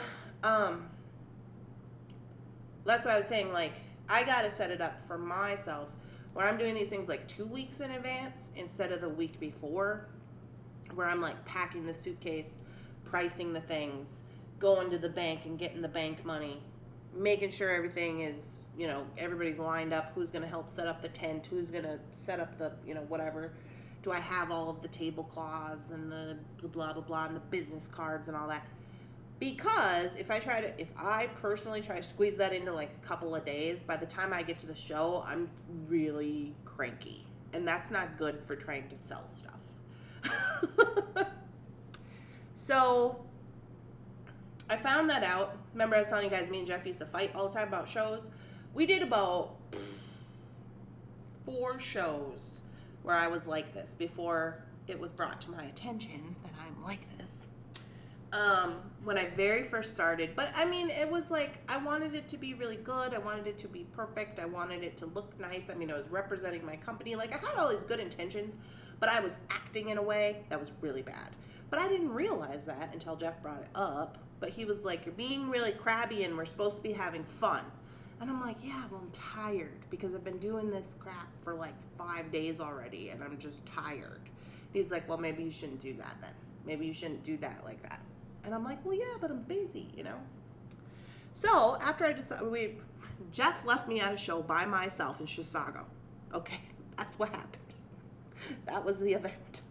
that's why I was saying, like, I gotta set it up for myself where I'm doing these things like 2 weeks in advance instead of the week before, where I'm like packing the suitcase, pricing the things, going to the bank and getting the bank money, making sure everything is, you know, everybody's lined up, who's going to help set up the tent, who's going to set up the, you know, whatever. Do I have all of the tablecloths and the blah, blah, blah, and the business cards and all that? Because if I personally try to squeeze that into like a couple of days, by the time I get to the show, I'm really cranky. And that's not good for trying to sell stuff. So I found that out. Remember I was telling you guys, me and Jeff used to fight all the time about shows? We did about 4 shows where I was like this before it was brought to my attention that I'm like this. When I very first started, but I mean, it was like, I wanted it to be really good. I wanted it to be perfect. I wanted it to look nice. I mean, I was representing my company. Like, I had all these good intentions, but I was acting in a way that was really bad. But I didn't realize that until Jeff brought it up. But he was like, you're being really crabby and we're supposed to be having fun. And I'm like, yeah, well, I'm tired because I've been doing this crap for like 5 days already and I'm just tired. And He's like, well, maybe you shouldn't do that then. Maybe you shouldn't do that like that. And I'm like, well, yeah, but I'm busy, you know? So after I decided, Jeff left me at a show by myself in Chisago. Okay, that's what happened. That was the event.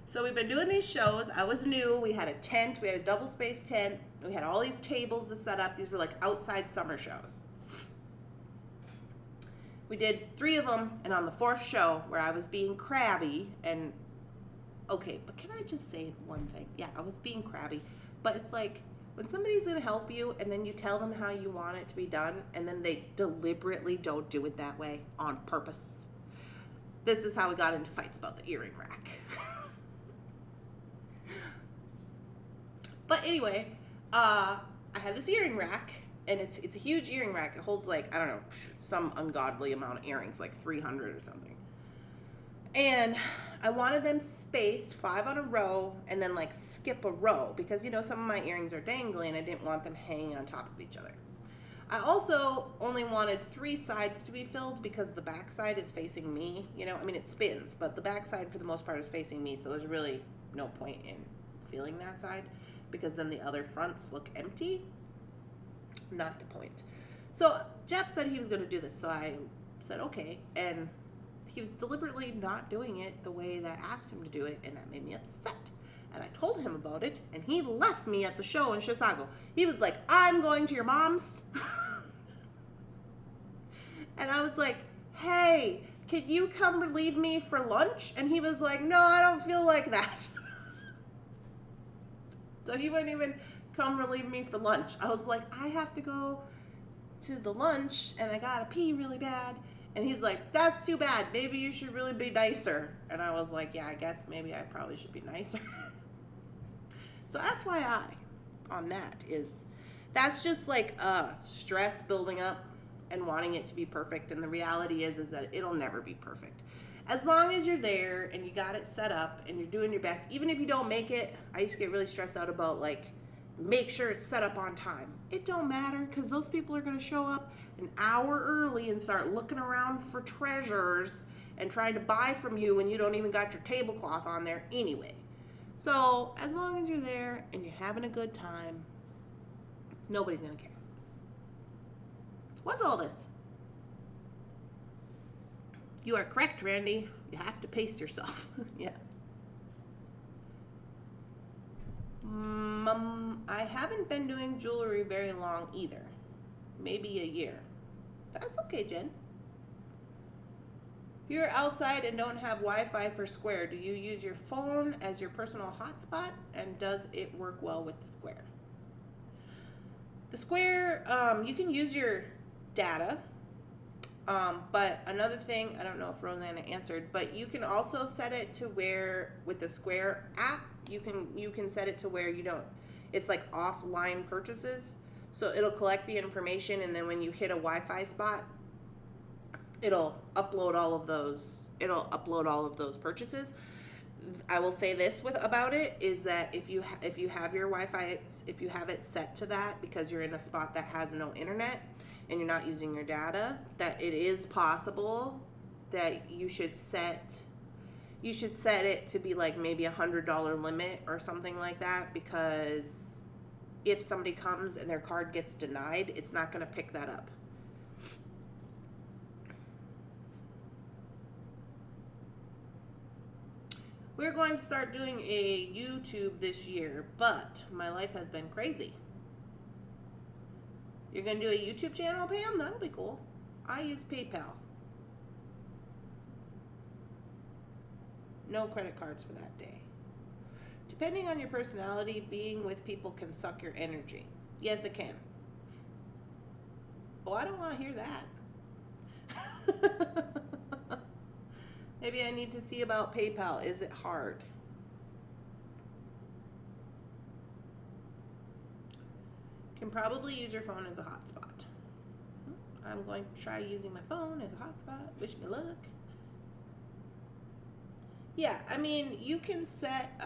So we've been doing these shows. I was new. We had a tent. We had a double space tent. We had all these tables to set up. These were like outside summer shows. We did 3 of them, and on the 4th show, where I was being crabby, and okay, but can I just say one thing? Yeah, I was being crabby, but it's like when somebody's going to help you, and then you tell them how you want it to be done, and then they deliberately don't do it that way on purpose. This is how we got into fights about the earring rack. But anyway, I had this earring rack, and it's a huge earring rack. It holds like, I don't know, some ungodly amount of earrings, like 300 or something. And I wanted them spaced 5 on a row and then like skip a row because, you know, some of my earrings are dangling. I didn't want them hanging on top of each other. I also only wanted 3 sides to be filled because the back side is facing me. You know, I mean, it spins, but the back side for the most part is facing me. So there's really no point in filling that side because then the other fronts look empty. Not the point. So Jeff said he was going to do this. So I said, okay. And he was deliberately not doing it the way that I asked him to do it. And that made me upset. And I told him about it. And he left me at the show in Chisago. He was like, I'm going to your mom's. And I was like, hey, could you come relieve me for lunch? And he was like, no, I don't feel like that. So he wouldn't even come relieve me for lunch. I was like, I have to go to the lunch and I gotta pee really bad. And he's like, that's too bad. Maybe you should really be nicer. And I was like, yeah, I guess maybe I probably should be nicer. So FYI on that is, that's just like stress building up and wanting it to be perfect. And the reality is that it'll never be perfect. As long as you're there and you got it set up and you're doing your best, even if you don't make it, I used to get really stressed out about like, make sure it's set up on time. It don't matter because those people are going to show up an hour early and start looking around for treasures and trying to buy from you when you don't even got your tablecloth on there anyway. So as long as you're there and you're having a good time, nobody's going to care. What's all this? You are correct, Randy. You have to pace yourself. Yeah. I haven't been doing jewelry very long either. Maybe a year. That's okay, Jen. If you're outside and don't have Wi-Fi for Square, do you use your phone as your personal hotspot? And does it work well with the Square? The Square, you can use your data. But another thing, I don't know if Rosanna answered, but you can also set it to where with the Square app, you can set it to where you don't, it's like offline purchases. So it'll collect the information, and then when you hit a Wi-Fi spot, it'll upload all of those. It'll upload all of those purchases. I will say this about it is that if you have your Wi-Fi, if you have it set to that because you're in a spot that has no internet and you're not using your data, that it is possible that you should set it to be like maybe $100 limit or something like that, because if somebody comes and their card gets denied, it's not going to pick that up. We're going to start doing a YouTube this year, but my life has been crazy. You're going to do a YouTube channel, Pam? That'll be cool. I use PayPal. No credit cards for that day. Depending on your personality, being with people can suck your energy. Yes, it can. Oh, I don't want to hear that. Maybe I need to see about PayPal. Is it hard? Can probably use your phone as a hotspot. I'm going to try using my phone as a hotspot. Wish me luck. Yeah, I mean, you can set,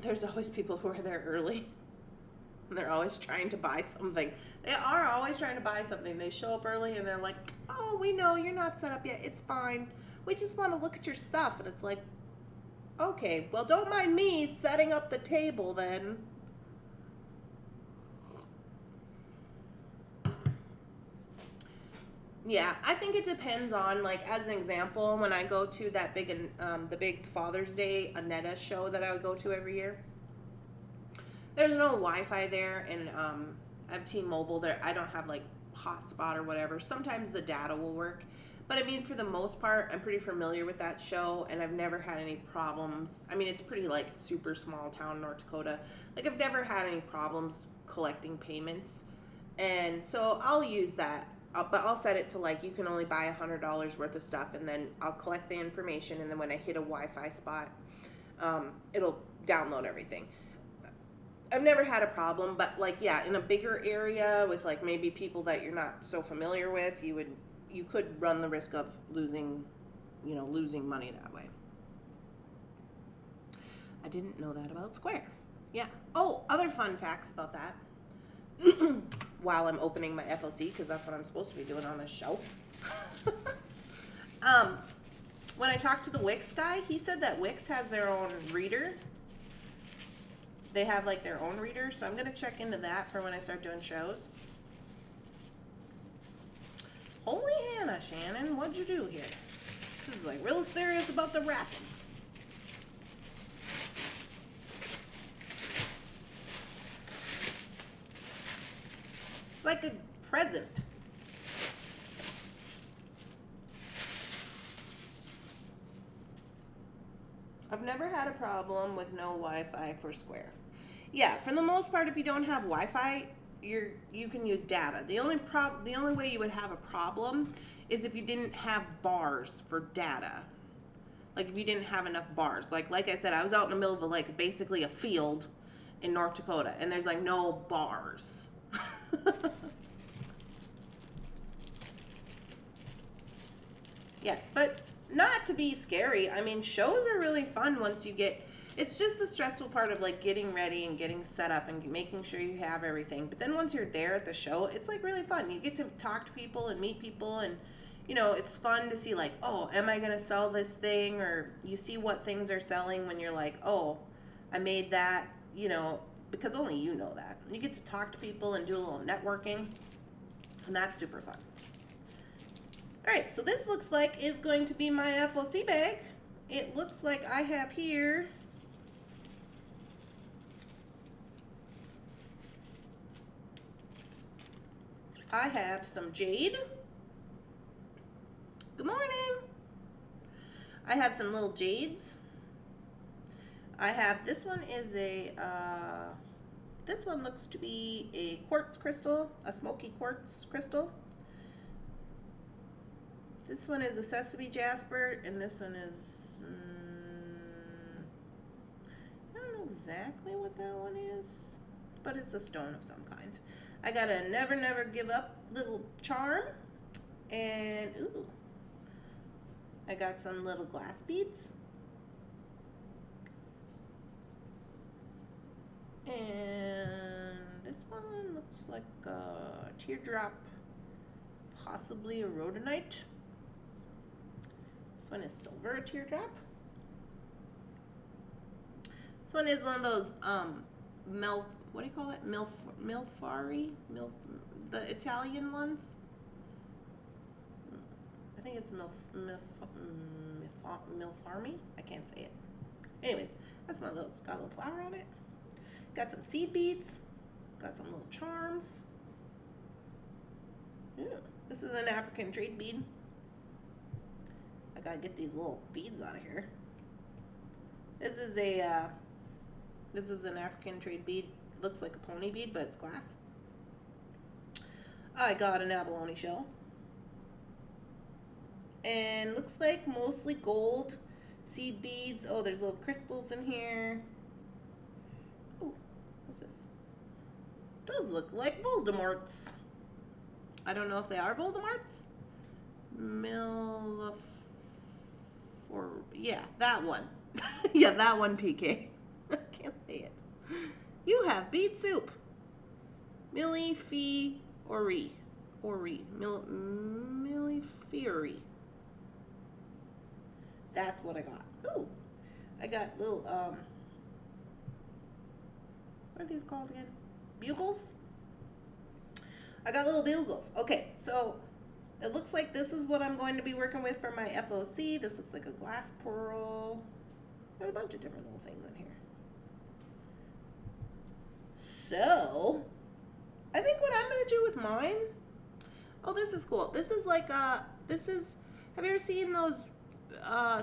there's always people who are there early. They're always trying to buy something. They are always trying to buy something. They show up early and they're like, oh, we know you're not set up yet. It's fine. We just want to look at your stuff. And it's like, okay, well, don't mind me setting up the table then. Yeah, I think it depends on, like, as an example, when I go to that big, the big Father's Day Annetta show that I would go to every year, there's no Wi-Fi there, and I have T-Mobile there. I don't have, like, Hotspot or whatever. Sometimes the data will work, but I mean, for the most part, I'm pretty familiar with that show, and I've never had any problems. I mean, it's pretty, like, super small town, North Dakota. Like, I've never had any problems collecting payments, and so I'll use that. But I'll set it to, like, you can only buy $100 worth of stuff, and then I'll collect the information, and then when I hit a Wi-Fi spot, it'll download everything. I've never had a problem, but, like, yeah, in a bigger area with, like, maybe people that you're not so familiar with, you could run the risk of losing money that way. I didn't know that about Square. Yeah. Oh, other fun facts about that. While I'm opening my FOC, because that's what I'm supposed to be doing on this show. When I talked to the Wix guy, he said that Wix has their own reader. They have, like, their own reader, so I'm going to check into that for when I start doing shows. Holy Hannah, Shannon, what'd you do here? This is, like, real serious about the wrapping. Like a present. I've never had a problem with no Wi-Fi for Square. Yeah, for the most part, if you don't have Wi-Fi, you can use data. The only way you would have a problem is if you didn't have bars for data. Like if you didn't have enough bars. Like I said, I was out in the middle of basically a field in North Dakota, and there's like no bars. Yeah, but not to be scary. I mean, shows are really fun once you get, it's just the stressful part of, like, getting ready and getting set up and making sure you have everything. But then once you're there at the show, it's, like, really fun. You get to talk to people and meet people, and, you know, it's fun to see, like, oh, am I going to sell this thing? Or you see what things are selling when you're like, oh, I made that, you know, because only you know that. You get to talk to people and do a little networking, and that's super fun. All right, so this looks like is going to be my FOC bag. It looks like I have here some jade. Good morning. I have some little jades. I have, this one is a, this one looks to be a quartz crystal, a smoky quartz crystal. This one is a sesame jasper, and this one is, I don't know exactly what that one is, but it's a stone of some kind. I got a never, never give up little charm, and, ooh, I got some little glass beads. And this one looks like a teardrop, possibly a rhodonite. This one is silver teardrop. This one is one of those what do you call it? Milfari? The Italian ones. I think it's Milfarmi. I can't say it. Anyways, that's my little, got a little flower on it. Got some seed beads. Got some little charms. Yeah, this is an African trade bead. I gotta get these little beads out of here. This is an African trade bead. It looks like a pony bead, but it's glass. I got an abalone shell. And looks like mostly gold seed beads. Oh, there's little crystals in here. Oh, what's this? Those look like Voldemort's. I don't know if they are Voldemort's. Yeah, that one. Yeah, that one, PK. I can't say it. You have bead soup. Millefiori. Millefiori. That's what I got. Ooh, I got little, what are these called again? Bugles? I got little bugles. Okay, so it looks like this is what I'm going to be working with for my FOC. This looks like a glass pearl. There's a bunch of different little things in here. So, I think what I'm going to do with mine, oh, this is cool. This is like, have you ever seen those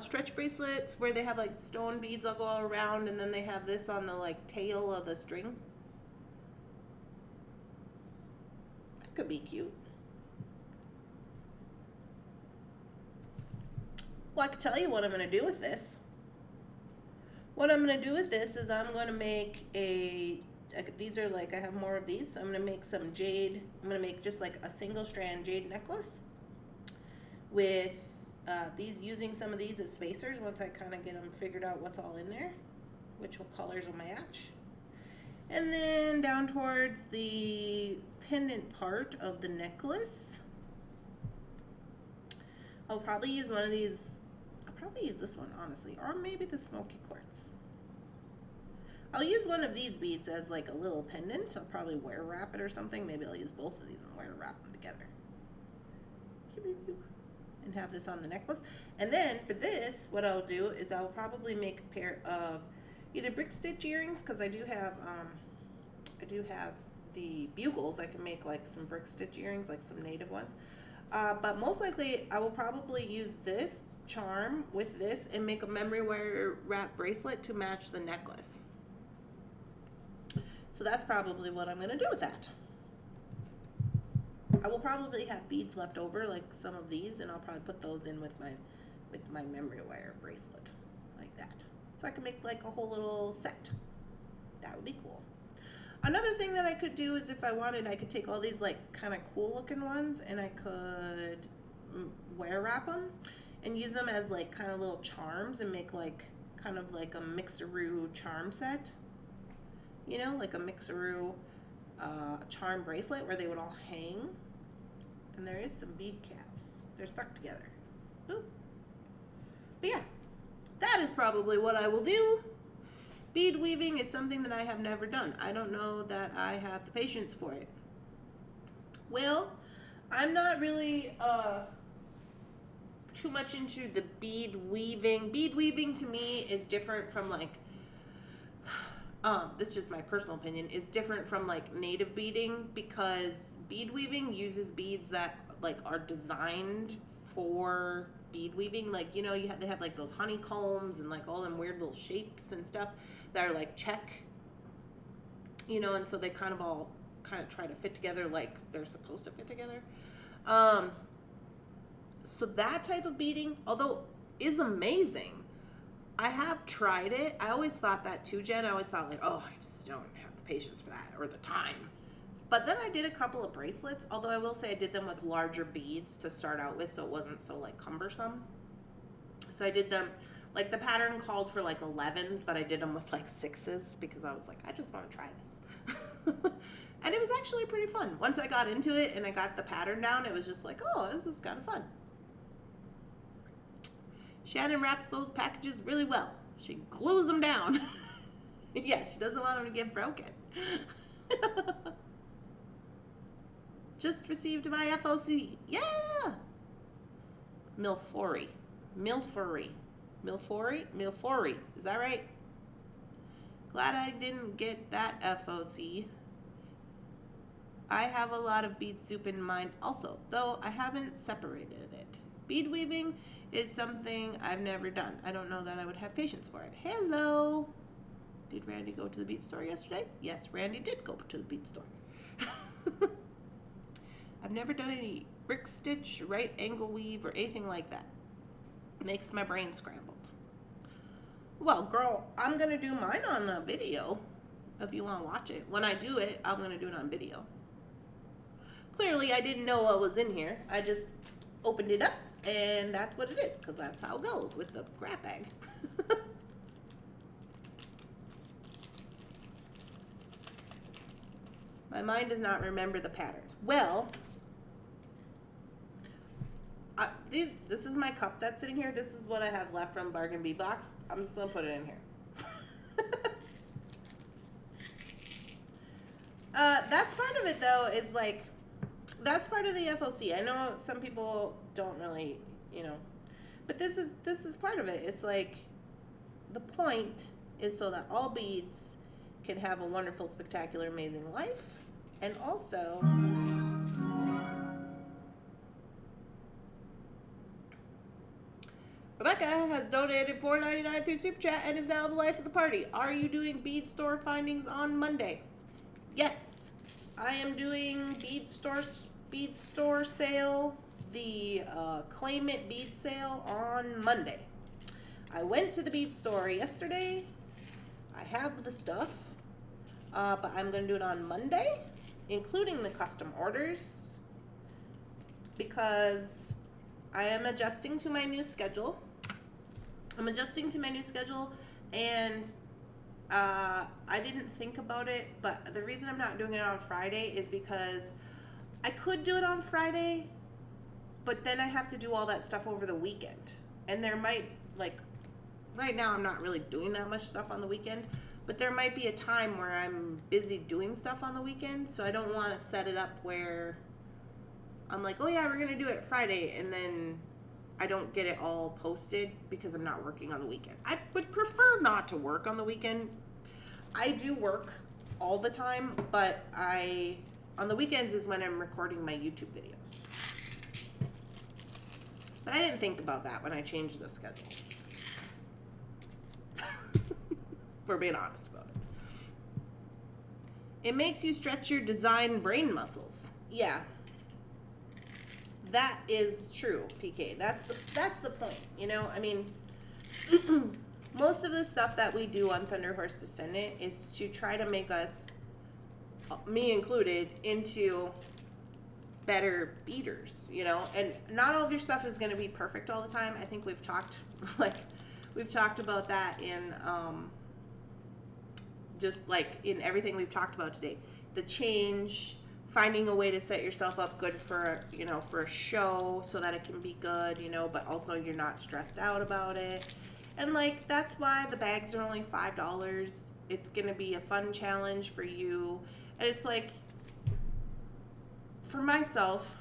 stretch bracelets where they have like stone beads all go around and then they have this on the like tail of the string? That could be cute. Well, I can tell you what I'm going to do with this. What I'm going to do with this is I'm going to make these are like, I have more of these. So I'm going to make some jade. I'm going to make just like a single strand jade necklace with these, using some of these as spacers once I kind of get them figured out what's all in there, which colors will match. And then down towards the pendant part of the necklace, I'll probably use one of these. I'll probably use this one, honestly, or maybe the smoky quartz. I'll use one of these beads as like a little pendant. I'll probably wear wrap it or something. Maybe I'll use both of these and wear wrap them together. And have this on the necklace. And then for this, what I'll do is I'll probably make a pair of either brick stitch earrings, because I do have the bugles. I can make like some brick stitch earrings, like some native ones. But most likely I will probably use this charm with this and make a memory wire wrap bracelet to match the necklace. So that's probably what I'm going to do with that. I will probably have beads left over, like some of these, and I'll probably put those in with my memory wire bracelet, like that. So I can make like a whole little set. That would be cool. Another thing that I could do is, if I wanted, I could take all these like kind of cool looking ones and I could wire wrap them and use them as like kind of little charms and make like kind of like a mixeroo charm set. You know, like a mixeroo charm bracelet where they would all hang. And there is some bead caps. They're stuck together. Ooh. But yeah, that is probably what I will do. Bead weaving is something that I have never done. I don't know that I have the patience for it. Well, I'm not really too much into the bead weaving. Bead weaving to me is different from like, this is just my personal opinion, is different from like native beading, because bead weaving uses beads that like are designed for bead weaving. Like, you know, they have like those honeycombs and like all them weird little shapes and stuff that are like check, you know, and so they kind of all kind of try to fit together like they're supposed to fit together. So that type of beading, although is amazing, I have tried it. I always thought that too, Jen. I always thought like, oh, I just don't have the patience for that or the time. But then I did a couple of bracelets, although I will say I did them with larger beads to start out with, so it wasn't so like cumbersome. So I did them, like the pattern called for like 11s, but I did them with like 6s because I was like, I just want to try this. And it was actually pretty fun. Once I got into it and I got the pattern down, it was just like, oh, this is kind of fun. Shannon wraps those packages really well. She glues them down. Yeah, she doesn't want them to get broken. Just received my FOC. Yeah! Milfory. Is that right? Glad I didn't get that FOC. I have a lot of bead soup in mind also, though I haven't separated it. Bead weaving is something I've never done. I don't know that I would have patience for it. Hello! Did Randy go to the bead store yesterday? Yes, Randy did go to the bead store. I've never done any brick stitch, right angle weave, or anything like that. Makes my brain scrambled. Well, girl, I'm going to do mine on the video if you want to watch it. When I do it, I'm going to do it on video. Clearly, I didn't know what was in here. I just opened it up, and that's what it is, because that's how it goes with the crab bag. My mind does not remember the patterns. Well, this is my cup that's sitting here. This is what I have left from Bargain Bead Box. I'm just going to put it in here. That's part of it, though, is like, that's part of the FOC. I know some people don't really, but this is part of it. It's like, the point is so that all beads can have a wonderful, spectacular, amazing life. And also, Rebecca has donated $4.99 through Super Chat and is now the life of the party. Are you doing bead store findings on Monday? Yes, I am doing bead store sale, the Claim It bead sale on Monday. I went to the bead store yesterday. I have the stuff, but I'm going to do it on Monday, including the custom orders, because I am adjusting to my new schedule. And I didn't think about it, but the reason I'm not doing it on Friday is because I could do it on Friday, but then I have to do all that stuff over the weekend. And there might, like, right now I'm not really doing that much stuff on the weekend, but there might be a time where I'm busy doing stuff on the weekend, so I don't want to set it up where I'm like, oh yeah, we're going to do it Friday, and then I don't get it all posted because I'm not working on the weekend. I would prefer not to work on the weekend. I do work all the time, but on the weekends is when I'm recording my YouTube videos. But I didn't think about that when I changed the schedule. For being honest about it. It makes you stretch your design brain muscles. Yeah. That is true, PK. That's the point, I mean, most of the stuff that we do on Thunderhorse Descendant is to try to make us, me included, into better beaders, and not all of your stuff is going to be perfect all the time. I think we've talked about that in just like in everything we've talked about today. The change, finding a way to set yourself up good for, for a show so that it can be good, but also you're not stressed out about it. And like, that's why the bags are only $5. It's going to be a fun challenge for you. And it's like, for myself,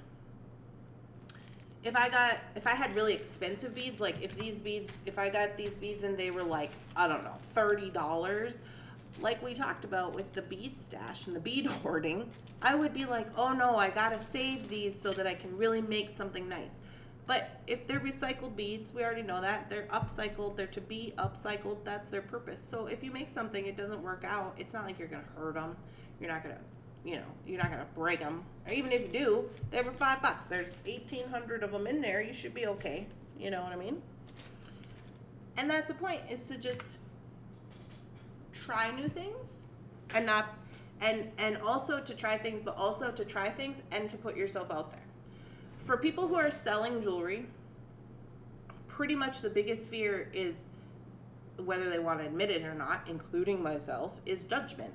if I had really expensive beads, like if I got these beads and they were like, I don't know, $30, like we talked about with the bead stash and the bead hoarding, I would be like, oh no, I gotta save these so that I can really make something nice. But if they're recycled beads, we already know that. They're upcycled, they're to be upcycled, that's their purpose. So if you make something, it doesn't work out, it's not like you're gonna hurt them. You're not gonna, you're not gonna break them. Or even if you do, they were $5. There's 1,800 of them in there, you should be okay. You know what I mean? And that's the point, is to just try new things and not, and also to try things, but also to try things and to put yourself out there. For people who are selling jewelry, pretty much the biggest fear is, whether they want to admit it or not, including myself, is judgment.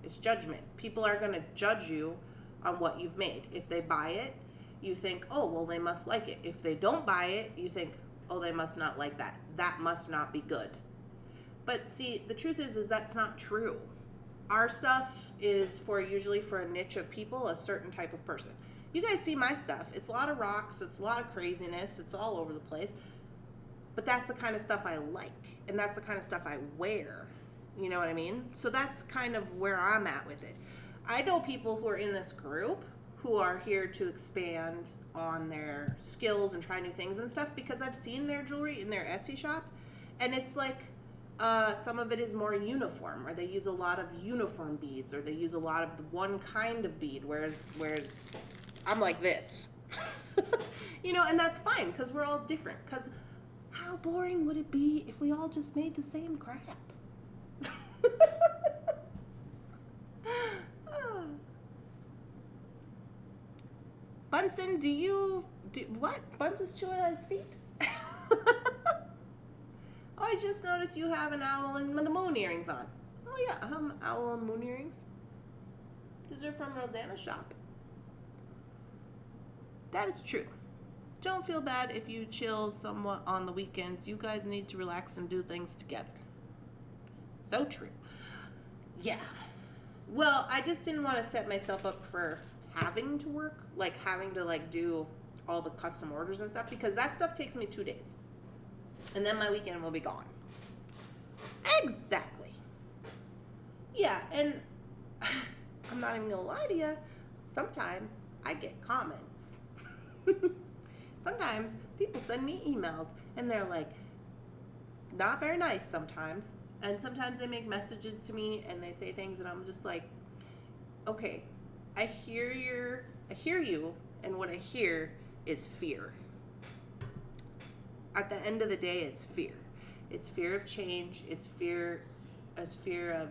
It's judgment. People are going to judge you on what you've made. If they buy it, you think, oh, well, they must like it. If they don't buy it, you think, oh, they must not like that. That must not be good. But see, the truth is that's not true. Our stuff is usually for a niche of people, a certain type of person. You guys see my stuff. It's a lot of rocks. It's a lot of craziness. It's all over the place. But that's the kind of stuff I like. And that's the kind of stuff I wear. You know what I mean? So that's kind of where I'm at with it. I know people who are in this group who are here to expand on their skills and try new things and stuff, because I've seen their jewelry in their Esty shop. And it's like, some of it is more uniform, or they use a lot of uniform beads, or they use a lot of the one kind of bead, whereas I'm like this. And that's fine, because we're all different. Because how boring would it be if we all just made the same crap? Bunsen, what? Bunsen's chewing on his feet? Oh, I just noticed you have an owl and the moon earrings on. Oh yeah, owl and moon earrings. These are from Rosanna's shop. That is true. Don't feel bad if you chill somewhat on the weekends. You guys need to relax and do things together. So true. Yeah. Well, I just didn't want to set myself up for having to work, like having to like do all the custom orders and stuff, because that stuff takes me 2 days. And then my weekend will be gone. Exactly. Yeah, and I'm not even gonna lie to you. Sometimes I get comments. Sometimes people send me emails and they're like, not very nice sometimes. And sometimes they make messages to me and they say things and I'm just like, okay, I hear you, and what I hear is fear. At the end of the day, it's fear. It's fear of change. It's fear of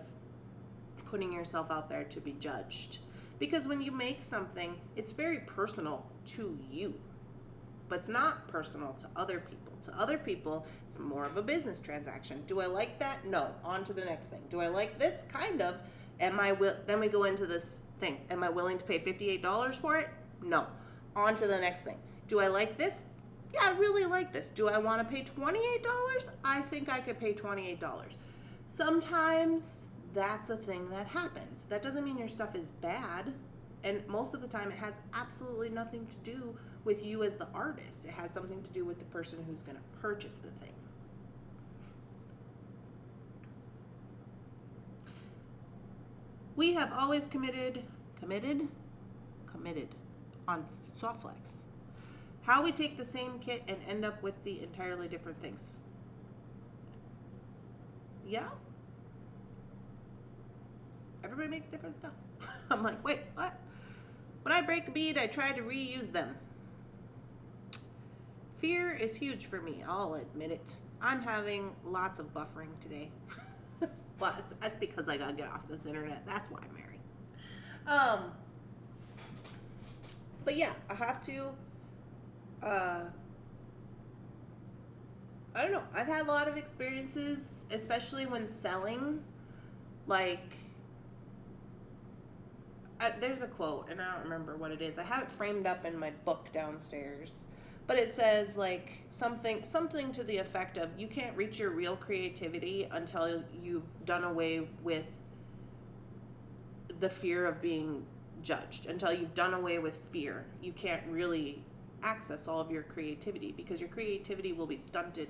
putting yourself out there to be judged. Because when you make something, it's very personal to you, but it's not personal to other people. To other people, it's more of a business transaction. Do I like that? No. On to the next thing. Do I like this? Kind of. Then we go into this thing. Am I willing to pay $58 for it? No. On to the next thing. Do I like this? Yeah, I really like this. Do I want to pay $28? I think I could pay $28. Sometimes that's a thing that happens. That doesn't mean your stuff is bad. And most of the time it has absolutely nothing to do with you as the artist. It has something to do with the person who's going to purchase the thing. We have always committed on soft flex. How we take the same kit and end up with the entirely different things. Yeah? Everybody makes different stuff. I'm like, wait, what? When I break a bead, I try to reuse them. Fear is huge for me, I'll admit it. I'm having lots of buffering today. But that's because I gotta get off this internet. That's why I'm married. But yeah, I have to, I don't know. I've had a lot of experiences, especially when selling. Like, there's a quote, and I don't remember what it is. I have it framed up in my book downstairs. But it says, like, something to the effect of, you can't reach your real creativity until you've done away with the fear of being judged. Until you've done away with fear. You can't really access all of your creativity, because your creativity will be stunted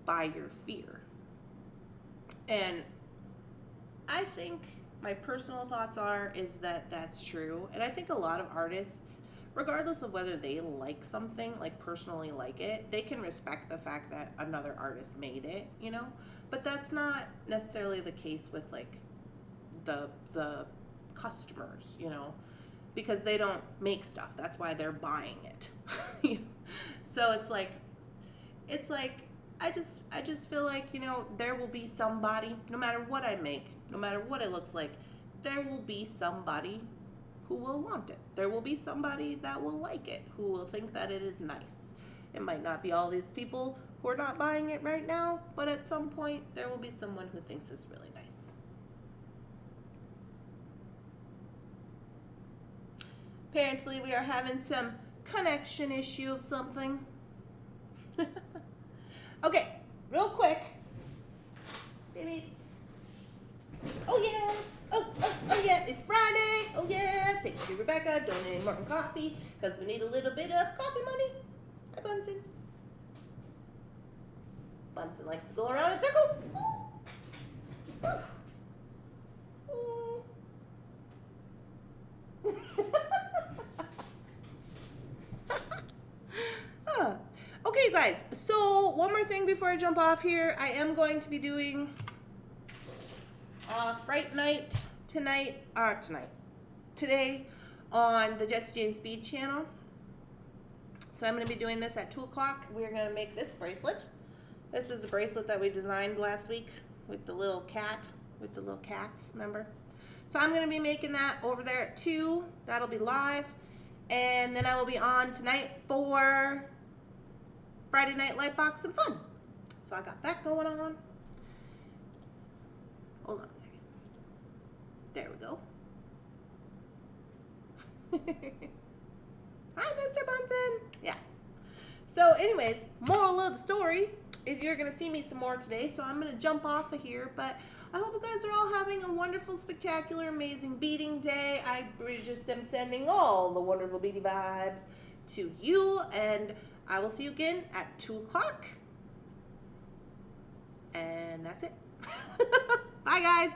by your fear. And I think my personal thoughts is that that's true. And I think a lot of artists, regardless of whether they like something, like personally like it, they can respect the fact that another artist made it, you know? But that's not necessarily the case with like the customers, you know? Because they don't make stuff. That's why they're buying it. So it's like I just feel like, you know, there will be somebody, no matter what I make, no matter what it looks like, there will be somebody who will want it. There will be somebody that will like it, who will think that it is nice. It might not be all these people who are not buying it right now, but at some point there will be someone who thinks it's really nice. Apparently we are having some connection issue of something. Okay, real quick. Baby. Oh yeah. Oh yeah, it's Friday. Oh yeah. Thank you, Rebecca. Donating Martin coffee, because we need a little bit of coffee money. Hi, Bunsen. Bunsen likes to go around in circles. Okay, guys. So one more thing before I jump off here. I am going to be doing Fright Night today on the Jesse James Bead channel. So I'm going to be doing this at 2 o'clock. We're going to make this bracelet. This is the bracelet that we designed last week with the little cat, with the little cats, remember? So I'm going to be making that over there at 2. That'll be live. And then I will be on tonight for Friday Night Lightbox and Fun. So I got that going on. Hold on a second. There we go. Hi, Mr. Bunsen. Yeah. So anyways, moral of the story is you're going to see me some more today, so I'm going to jump off of here, but I hope you guys are all having a wonderful, spectacular, amazing beading day. I just am sending all the wonderful beady vibes to you, and I will see you again at 2 o'clock. And that's it. Bye, guys.